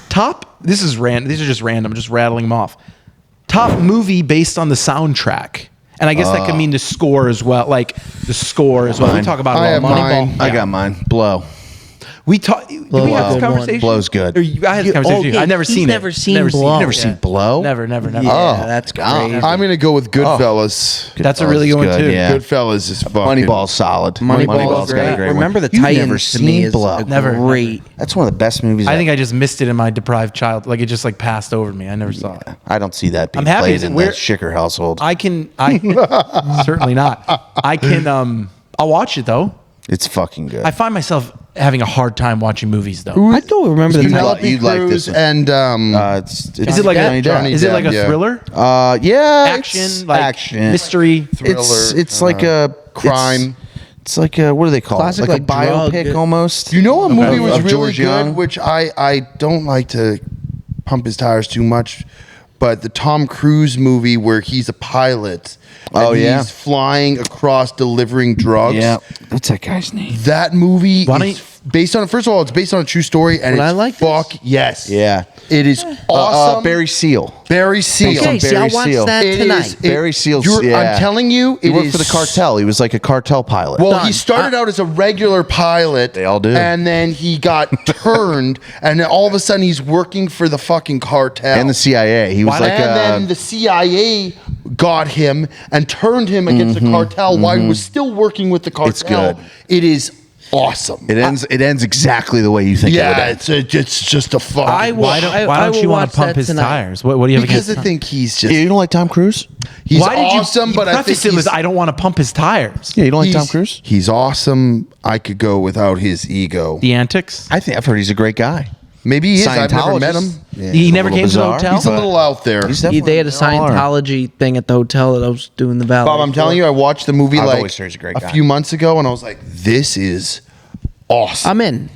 Top. This is random. These are just random. Just rattling them off. Top movie based on the soundtrack, and I guess that could mean the score as well. Like the score as well. We Mine. talk about I it have all. mine. Moneyball. I got mine. Blow. We talked. Did we have this Blow. conversation? Blow's good. Or I had this conversation. Oh, too. yeah, I've never he's seen never it. seen never Blow. Seen, Never seen Blow? Never. Yeah, Oh, that's God. crazy. I'm gonna go with Goodfellas. That's a really good one too. Yeah. Goodfellas is fucking. Moneyball's solid. Moneyball's got a great. great Remember one. the You've Titans never to me seen is Blow. a Never. great. That's one of the best movies. I think I just missed it in my deprived child. Like it just like passed over me. I never saw it. I don't see that being I'm happy played that in the we're- Schicker household. I certainly not. I can I'll watch it though. It's fucking good. I find myself having a hard time watching movies though. I don't remember the title. Penelope You'd like Cruz this one. and it's Is it like Johnny Depp. is it like a yeah. thriller? Yeah, Action, it's like action, mystery. It's like a crime. It's like a, what do they call Classic, it? Like a like, drug. biopic almost. You know what movie was Of really George good, Young? which I don't like to pump his tires too much, but the Tom Cruise movie where he's a pilot. Oh, and yeah. he's flying across delivering drugs. Yeah, what's that guy's name? That movie Why don't is based on first of all, it's based on a true story, and I like yes, Yeah. it is awesome. Barry Seal. Barry Seal. Okay, see, I'll watch that tonight. Barry Seal's. I'm telling you, he worked for the cartel. He was like a cartel pilot. Well, he started out as a regular pilot. They all do. And then he got turned, and then all of a sudden he's working for the fucking cartel and the CIA. He was then the CIA got him and turned him against the cartel while he was still working with the cartel. It's good. It is awesome. It ends exactly the way you think it would end. It's just a fucking. Why don't you want to pump his tires? What do you have because against I think he's just. You don't like Tom Cruise? He's Why did awesome, you but I think it I don't want to pump his tires. Yeah, you don't like Tom Cruise? He's awesome. I could go without his ego. The antics? I think I've heard he's a great guy. Maybe he is. I've never met him. Yeah, he never came bizarre, to the hotel? He's a little out there. They had a Scientology thing at the hotel that I was doing the valet. Bob, I'm telling you, I watched the movie I've like always heard he's a great guy. few months ago, and I was like, this is awesome.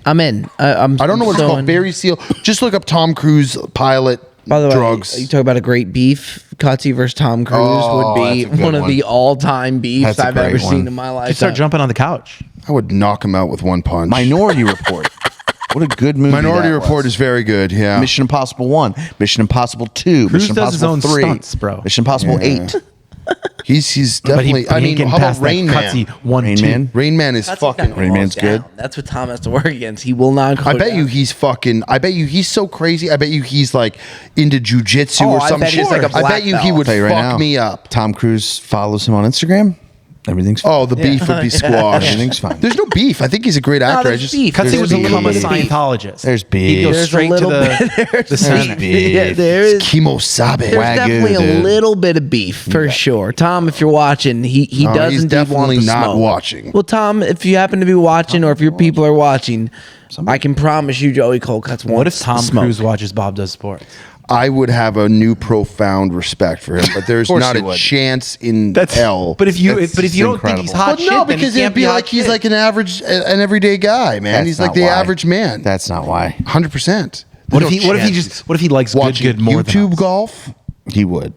I'm in. I don't know what it's called. Barry Seal. Just look up Tom Cruise pilot. By the way, drugs. you talk about a great beef. Cutsy versus Tom Cruise would be that's a good one of the all-time beefs That's a I've great ever one. seen in my life. You start jumping on the couch. I would knock him out with one punch. Minority Report. What a good movie. Minority that Report was. is very good. Yeah. Mission Impossible 1, Mission Impossible 2, Cruise Mission does his Impossible own 3, stunts, bro. Mission Impossible 8. He's definitely. But he ain't getting how about past that Rain Man? Cutsy 1, Rain 2. Man? Rain Man is fucking. Rain Man's good. That's what Tom has to work against. He will not. I bet you he's fucking. I bet you he's so crazy. I bet you he's like into jujitsu or I some bet shit. he's like a I black bet you belt. he would I'll tell you right fuck now, me up. Tom Cruise follows him on Instagram. Everything's fine. Oh, the beef would be squashed. Everything's fine. There's no beef. I think he's a great actor. I there's just beef. Cutsy There's would a become a little bit of beef. Scientologist. There's beef. He'd go There's a straight to little the center. Yeah, there is. Kimo Sabe. There's Wagyu, definitely a dude. little bit of beef for sure. Tom, if you're watching, he No, does he's indeed want definitely the not smoke. watching. Well, Tom, if you happen to be watching, or if your people are watching, I can promise you, Joey Colcutt's wants What if Tom the smoke. Cruise watches Bob Does Sports? I would have a new profound respect for him, but there's course not you a would. chance in hell. But if you That's don't think incredible. he's hot But shit, no, then he because can't it'd be like he's hot like shit. an everyday guy, man. That's He's like not the why. average man. That's not why. 100%. What if he likes watching good more than YouTube us? golf? He would.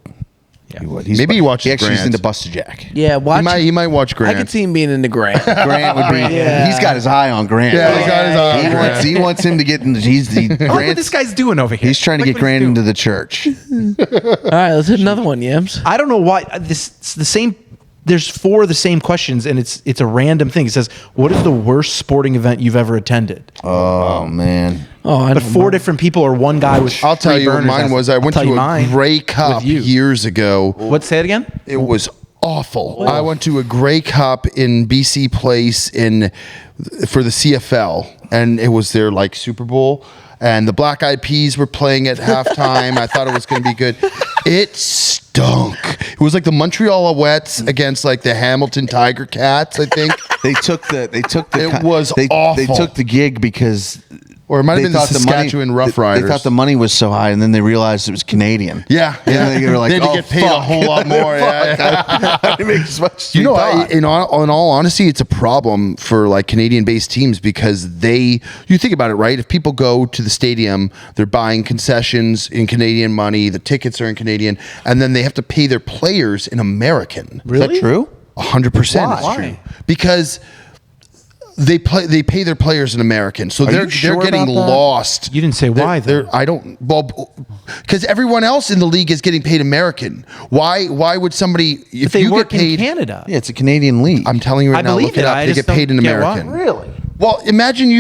He would. Maybe he watches He actually is Grant. into Busted Jack. Yeah, watch. He might watch Grant. I could see him being into Grant. Grant would be. Yeah. He's got his eye on Grant. Yeah, he's got his eye on Grant. He wants him to get. Look what Grant's, this guy's doing over here. he's trying to Look get what he's Grant doing. into the church. All right, let's hit another one, Yams. I don't know why it's the same. There's 4 of the same questions, and it's a random thing. It says, "What is the worst sporting event you've ever attended?" Oh man. Oh, I But don't 4 know. different people or one guy with. I'll tell 3 you what burners. mine was. I went I'll tell to you a mine Grey Cup with you. years ago. What? Say it again. It was awful. I went to a Grey Cup in BC Place for the CFL, and it was their like Super Bowl. And the Black Eyed Peas were playing at halftime. I thought it was going to be good. It stunk. It was like the Montreal Alouettes against like the Hamilton Tiger Cats. I think, They took the. It was they, awful. They took the gig because. or it might have They been the thought Saskatchewan Rough Riders. They thought the money was so high, and then they realized it was Canadian. Yeah, And they were like, they had to "Oh, get paid a fuck." whole lot more. Yeah. I didn't make as much as You we know, thought. in all honesty, it's a problem for like Canadian-based teams because you think about it, right? If people go to the stadium, they're buying concessions in Canadian money, the tickets are in Canadian, and then they have to pay their players in American. Is that true? 100% Why? is true. Because they pay their players in American, so they're you sure getting about that? lost. You didn't say why, though. I don't. Well, because everyone else in the league is getting paid American. Why would somebody if They you work get paid? in Canada. Yeah, it's a Canadian league. I'm telling you right I now, believe look it it. up. I They just get paid in don't get why. American. Really? Well, imagine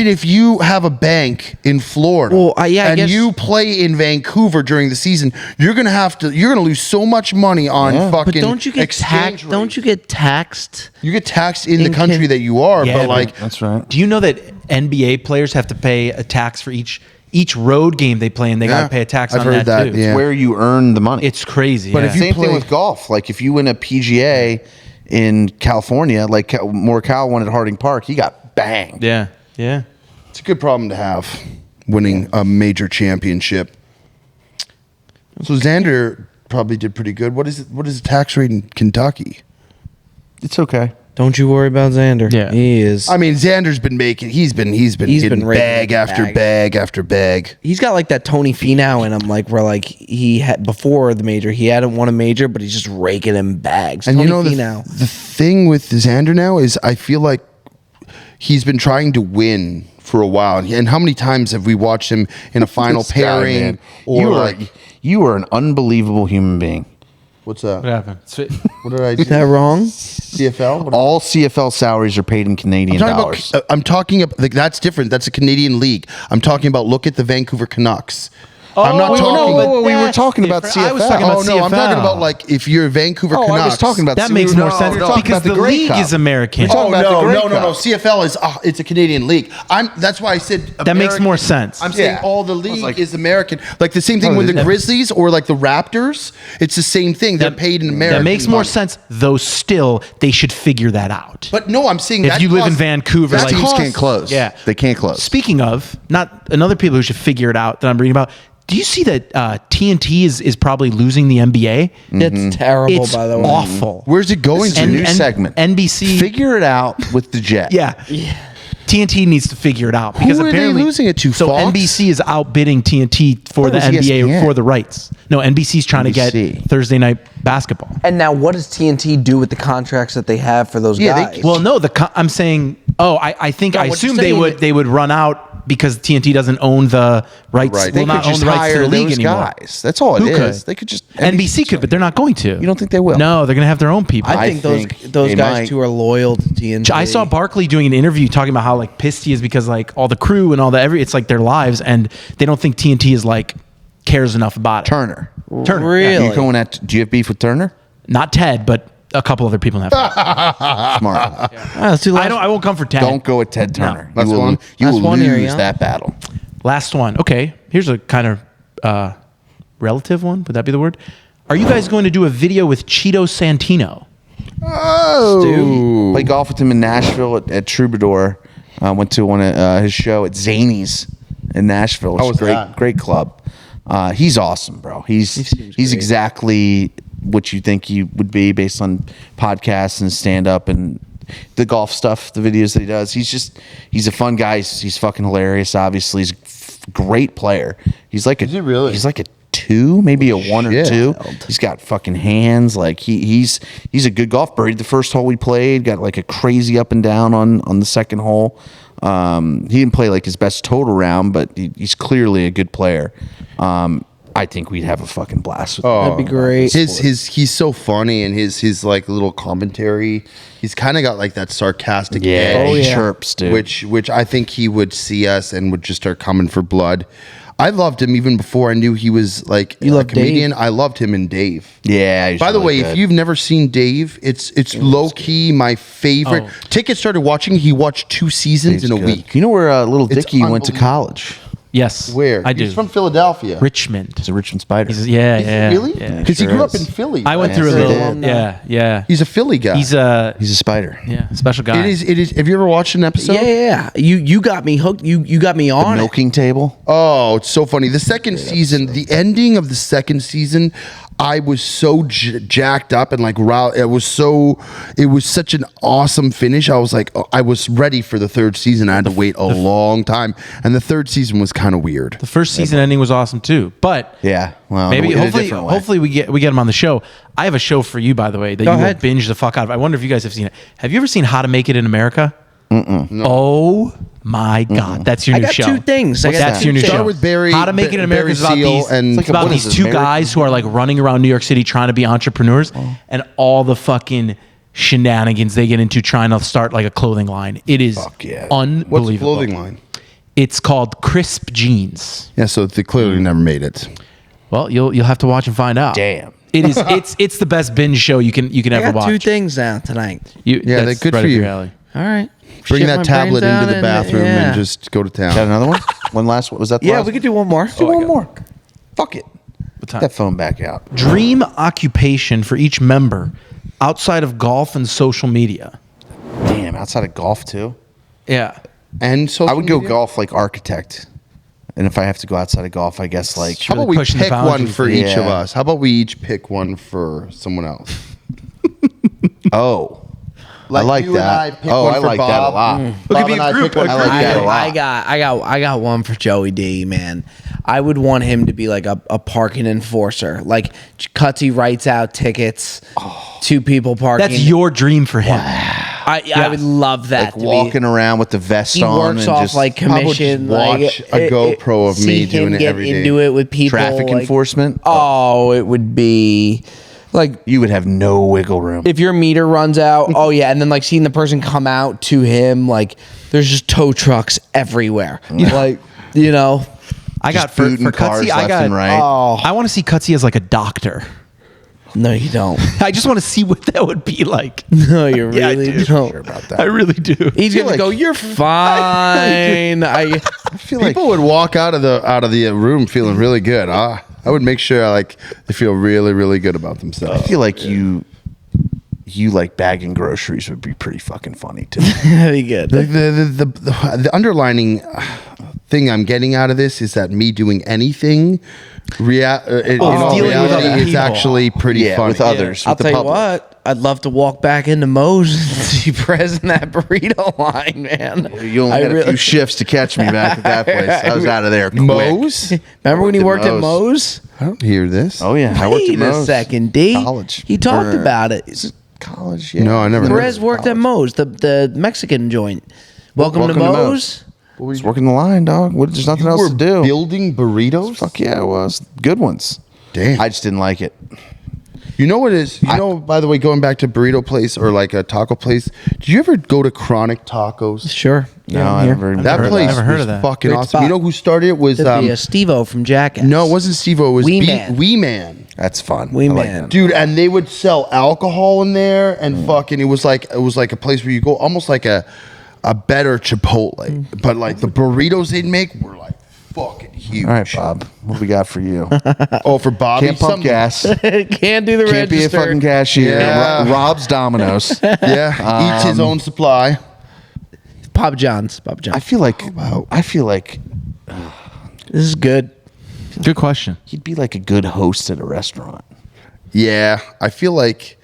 if you have a bank in Florida, Well, yeah, I and guess- you play in Vancouver during the season, you're gonna lose so much money on fucking. But don't you get exchange taxed? Don't rates. you get taxed? You get taxed in the in country Can- that you are, Yeah, but like That's right. Do you know that NBA players have to pay a tax for each road game they play, and they got to pay a tax I've on heard that, too? yeah. Where you earn the money. It's crazy. But yeah. if you Same play- thing with golf. Like if you win a PGA in California, like Morikawa won at Harding Park, he got banged. yeah, yeah. it's a good problem to have, winning a major championship. So Xander probably did pretty good. What is it? What is the tax rate in Kentucky? It's okay. Don't you worry about Xander. Yeah. He is. I mean, Xander's been making. He's been hitting raking bag after bags. bag after bag. He's got like that Tony Finau in him, like where like he had before the major, he hadn't won a major, but he's just raking in bags. And Tony you know Finau. the thing with Xander now is I feel like he's been trying to win for a while. And how many times have we watched him in a final pairing? You are an unbelievable human being. What's that? What happened? What did I do? Is that wrong? CFL? All CFL salaries are paid in Canadian dollars. I'm talking about, like, that's different. That's a Canadian league. I'm talking about, look at the Vancouver Canucks. I'm not talking. We were talking about CFL. I was talking about CFL. I'm talking about, like, if you're Vancouver Canucks. I was talking about that makes more sense because the league is American. No. CFL is it's a Canadian league. That's why I said American. That makes more sense. I'm saying all the league is American. Like the same thing with the Grizzlies or like the Raptors. It's the same thing. They're paid in American. That makes more sense, though. Still, they should figure that out. But no, I'm saying if you live in Vancouver, like teams can't close. Yeah, they can't close. Speaking of, not another people who should figure it out that I'm reading about. Do you see that TNT is probably losing the NBA? It's terrible, It's by the way. awful. Where's it going It's a to? new segment. NBC. Figure it out with the Jet. Yeah. TNT needs to figure it out because Who are they apparently losing it to, So Fox? NBC is outbidding TNT for the That was NBA ESPN. for the rights. No, NBC's trying to get NBC. Thursday night basketball. And now, what does TNT do with the contracts that they have for those guys? Well, no, I'm saying. I think I what assume you're they would run out because TNT doesn't own the rights. Right. Will not own the rights to the league anymore. Guys. That's all it Who is. could? They could just NBC could, but they're not going to. You don't think they will? No, they're going to have their own people. I think those they guys might. too are loyal to TNT. I saw Barkley doing an interview talking about how like pissed he is because like all the crew and all it's like their lives, and they don't think TNT is like cares enough about it. Turner. Really? You going at? Do you have beef with Turner? Not Ted, but a couple other people have. Smart. All right, let's do last, I won't come for Ted. Don't go with Ted Turner. Last one. You Last will one lose here, yeah. that battle. Last one. Okay, here's a kind of relative one. Would that be the word? Are you guys going to do a video with Cheeto Santino? Played golf with him in Nashville at Troubadour. Went to one of his show at Zany's in Nashville. It's How was a that? great club. He's awesome, bro. He's exactly what you think he would be based on podcasts and stand up and the golf stuff, the videos that he does. He's a fun guy. He's fucking hilarious. Obviously, he's a great player. He's like Is he really? He's like a 2, maybe a 1 or shit. 2. He's got fucking hands. Like he's a good golf bird. The first hole we played got like a crazy up and down on the second hole. He didn't play like his best total round, but he's clearly a good player. I think we'd have a fucking blast with him. That'd be great. He's so funny, and his like little commentary. He's kind of got like that sarcastic edge, he chirps, dude. which I think he would see us and would just start coming for blood. I loved him even before I knew he was like a love comedian. Dave? I loved him in Dave. Yeah. By the way, if you've never seen Dave, it's low key my favorite. Ticket started watching. He watched 2 seasons in a week. You know where Little It's Dicky went to unbelievable. college? Yes, Where? I do. He's from Philadelphia. Richmond. He's a Richmond Spider. Is Yeah. he really? Yeah. Because he sure grew up is. in Philly. I went right? through a Yes, he little. did. Yeah. He's a Philly guy. He's a He's a spider. special guy. It is. Have you ever watched an episode? Yeah. You got me hooked. You got me on it. Milking table. Oh, it's so funny. The second season, the ending of the second season, I was so jacked up and like it was such an awesome finish. I was like, I was ready for the third season. I had to wait a long time, and the third season was kind of weird. The first season ending was awesome too, but Yeah. Well, maybe in a hopefully different way. hopefully we get him on the show. I have a show for you, by the way, that Go you will ahead. binge the fuck out of. I wonder if you guys have seen it. Have you ever seen How to Make It in America? Oh my God, that's your I new got show. 2 things. I got That's 2 your new things. show. Start with Barry- How to Make It in America Barry is about Seal these, and- it's about what these is it, 2 married guys who are like running around New York City trying to be entrepreneurs, and all the fucking shenanigans they get into trying to start like a clothing line. It is yeah. unbelievable. What's the clothing line? It's called Crisp Jeans. Yeah, so they clearly never made it. Well, you'll have to watch and find out. Damn. It is it's the best binge show you can I ever got watch. 2 things now tonight. Yeah, they're that's good right for up you. your alley. All right. Bring Shit that my tablet brains into out the bathroom yeah. and just go to town. Got another one? One last one? Was that the Yeah, last we could do one more. Do one more. Fuck it. What time? That phone back out. Dream occupation for each member outside of golf and social media. Damn, outside of golf too? Yeah. And so I would go golf like architect. And if I have to go outside of golf, I guess like How about really we pushing the pick one boundaries for there. each of Yeah. us? How about we each pick one for someone else? oh. Like I like you and that. I pick Oh, one I for like that a Bob. lot. Bob and I pick one I for like that a you. lot. I got one for Joey D, man. I would want him to be like a parking enforcer. Like Cutsy writes out tickets, 2 people parking. That's your dream for him. I would love that. Like walking around with the vest he on. works and off just like commission. watch a GoPro of me doing it every day. Into it with people. Traffic enforcement. Oh, it would be like you would have no wiggle room. if your meter runs out. Oh yeah, and then like seeing the person come out to him, like there's just tow trucks everywhere. Like I got Just booting for cars Cutsy. I left got. and right. I want to see Cutsy as like a doctor. No, you don't. I just want to see what that would be like. No, you really I do. don't. Sure about that. I really do. He's gonna go. You're fine. I feel like People would walk out of the room feeling really good. I would make sure they feel really, really good about themselves. I feel like you like bagging groceries would be pretty fucking funny too. That'd be good. The underlining thing I'm getting out of this is that me doing anything, dealing with other it's people. actually pretty funny. with others. I'll with the tell you public. what. I'd love to walk back into Moe's and see Perez in that burrito line, man. You only had a few shifts to catch me back at that place. I was out of there quick. Moe's? Remember when he worked at Moe's. Moe's? I don't hear this. Oh yeah, I worked at Wait a Moe's. second, D. College. He talked Or- about it. Is it college? Yeah. No, I never. Perez worked at Moe's, the Mexican joint. Welcome to Moe's. I was working the line, dog. There's nothing You else were to do. building burritos? Fuck yeah, it was. Good ones. Damn. I just didn't like it. You know what it is? By the way, going back to burrito place or like a taco place, did you ever go to Chronic Tacos? Sure. No, I never. That place never heard was of that. fucking Great awesome. spot. You know who started it? Was That'd be a Steve-O from Jackass. no, it wasn't Steve-O. It was Wee Man. Wee Man. That's fun. Wee I like Man. that. Dude, and they would sell alcohol in there and fucking it was like a place where you go almost like a better Chipotle. But like the burritos they'd make were like fucking huge. All right, Bob. What do we got for you? Oh, for Bobby. Can't pump something- gas. Can't do the Can't be a register. fucking cashier. Yeah. Rob's Domino's. Yeah. Eats his own supply. Papa John's. I feel like This is good. Good question. he'd be like a good host at a restaurant. Yeah. I feel like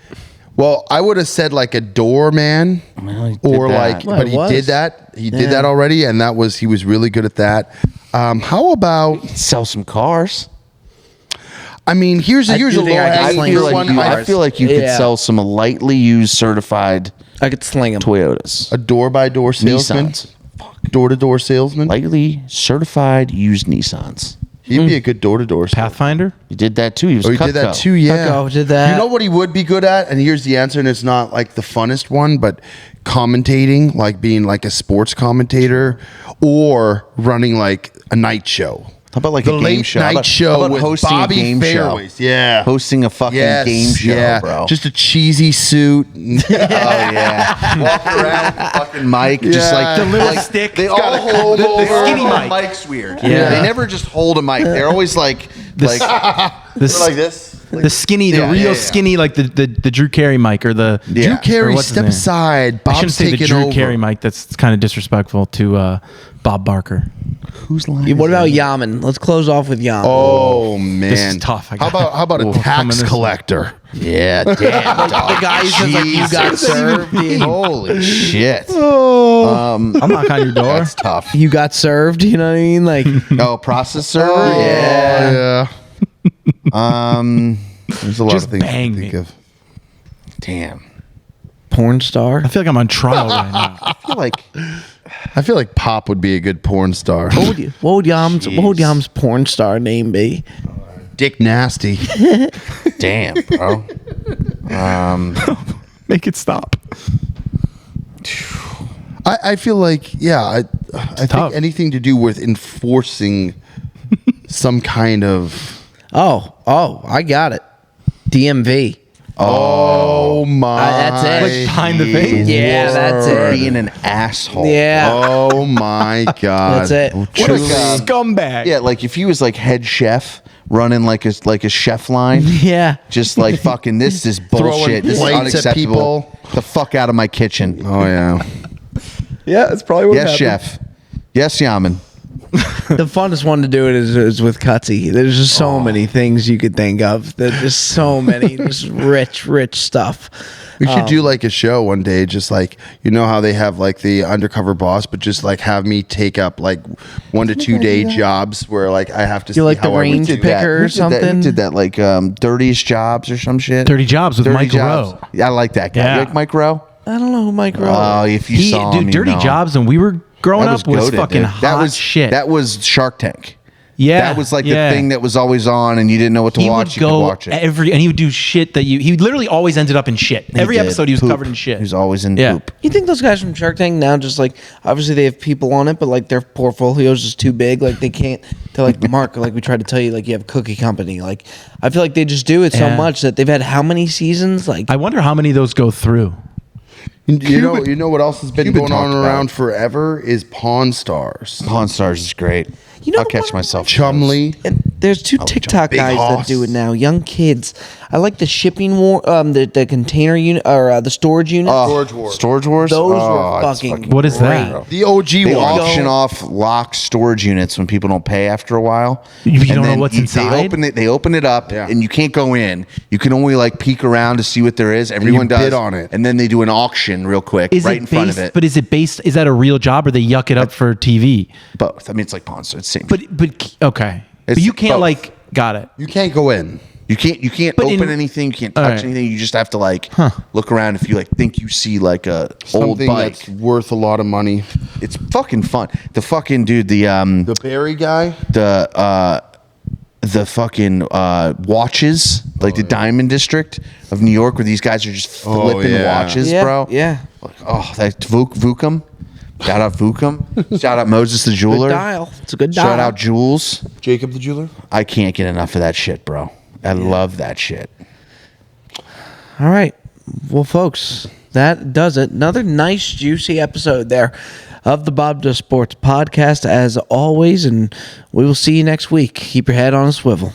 I would have said like a doorman Well, he did or that. like, Well, but it he was. did that. He did Yeah. that already, and he was really good at that. How about? Sell some cars. I mean, here's a do low think I could I sling hanging feel one. like cars. I feel like you could Yeah. sell some lightly used certified I could sling him. Toyotas. A door-by-door salesman, Nissans. door-to-door salesman. Lightly certified used Nissans. He'd be a good door-to-door salesman. Pathfinder. He did that too. He was Oh, he did that Cutco. too. Yeah, Cutco did that. You know what he would be good at? And here's the answer. And it's not like the funnest one, but commentating, like being like a sports commentator, or running like a night show. How about like The a game late show? night How about- show how about with hosting Bobby a game Fairways. show? Yeah, Hosting a fucking game show, bro. Just a cheesy suit. Oh yeah, walking around with a fucking mic, just Yeah. like The little like, stick. They It's all got a- hold the over. skinny The mic. mic's weird. Yeah. They never just hold a mic. They're always like The this. the skinny, the Yeah, real yeah, yeah. skinny, like the Drew Carey mic or the Yeah. Drew or Carey, what's his step name? aside. I Bob's shouldn't say the taking Drew over. Carey mic. That's kind of disrespectful to Bob Barker. who's line? What about Yaman? Let's close off with Yaman. Oh man, This is tough. I How got- about We'll a come in tax this- collector? Yeah, damn. The guy who says like you got served. Holy shit. I'll knock on your door. That's tough. You got served. You know what I mean? Like Oh, process server. Oh, Yeah. yeah. There's a lot Just of things bang to think me. of. Damn. porn star. I feel like I'm on trial right now. I feel like I feel like Pop would be a good porn star. What would Yam's porn star name be? Dick Nasty. damn, bro. Make it stop. I feel like I think tough. anything to do with enforcing some kind of. Oh, I got it. DMV. Oh my! That's it. Like behind the face. Yeah, that's it. Being an asshole. Yeah, Oh my God! that's it. What a Truly. scumbag. Yeah, like if he was like head chef running like a chef line, Yeah. just like fucking this is Throwing bullshit. This is plates at unacceptable. people. The fuck out of my kitchen. Oh yeah. Yeah, that's probably what Yes, chef. Yes, Yaman. The funnest one to do it is with Cutsy. There's just so many things you could think of. There's just so many, just rich stuff. We should do like a show one day, just like how they have like the undercover boss, but just like have me take up like 1 to 2 day jobs where like I have to see like the how I would range do picker that. or Who did that? Who something? did that? Like Dirtiest Jobs or some shit. 30 Jobs with Dirty Mike Jobs. Rowe. Yeah, I like that guy. Yeah. You like Mike Rowe? I don't know who Mike Rowe. Oh, if you saw him, Dirty Jobs, when we were growing up, was goated, fucking dude. hot shit. That was Shark Tank. Yeah, that was like the thing that was always on, and you didn't know what to watch. He would go watch it. and he would do shit that he literally always ended up in shit. Every episode he was covered in shit. He was always in poop. You think those guys from Shark Tank now just like obviously they have people on it, but like their portfolio's just too big. Like they can't. They're like Mark. Like we tried to tell you, like you have a cookie company. Like I feel like they just do it so much that they've had how many seasons? Like I wonder how many of those go through. You know what else has been going on around forever is Pawn Stars. Pawn Stars is great. You know, I'll catch myself. Chumley. And there's two TikTok guys that do it now. Young kids. I like the shipping war, the container unit or the storage unit. Storage Wars. Those were fucking. What is great. that? The OG They one. auction off locked storage units when people don't pay after a while. You And don't know then what's inside? They open it up, and you can't go in. You can only like peek around to see what there is. Everyone does bid on it. and then they do an auction real quick Is right it in front based? of it. But is it based? Is that a real job, or they yuck it up for TV? Both. I mean, it's like Pawn Stars. It's the same. But okay. But It's you can't both. got it. You can't go in. You can't But open in- anything. You can't All touch right. anything. You just have to like look around if you like think you see like a old Something bike. that's worth a lot of money. It's fucking fun. The fucking dude. The Barry guy. The fucking watches, like the Diamond District of New York, where these guys are just flipping watches, Yeah, bro. yeah. Like, oh, that Vukum. Shout out Vukum. Shout out Moses the jeweler. Good dial. It's a good dial. Shout out Jules. Jacob the jeweler. I can't get enough of that shit, bro. I love that shit. All right. Well, folks, that does it. Another nice, juicy episode there of the Bob Does Sports podcast, as always, and we will see you next week. Keep your head on a swivel.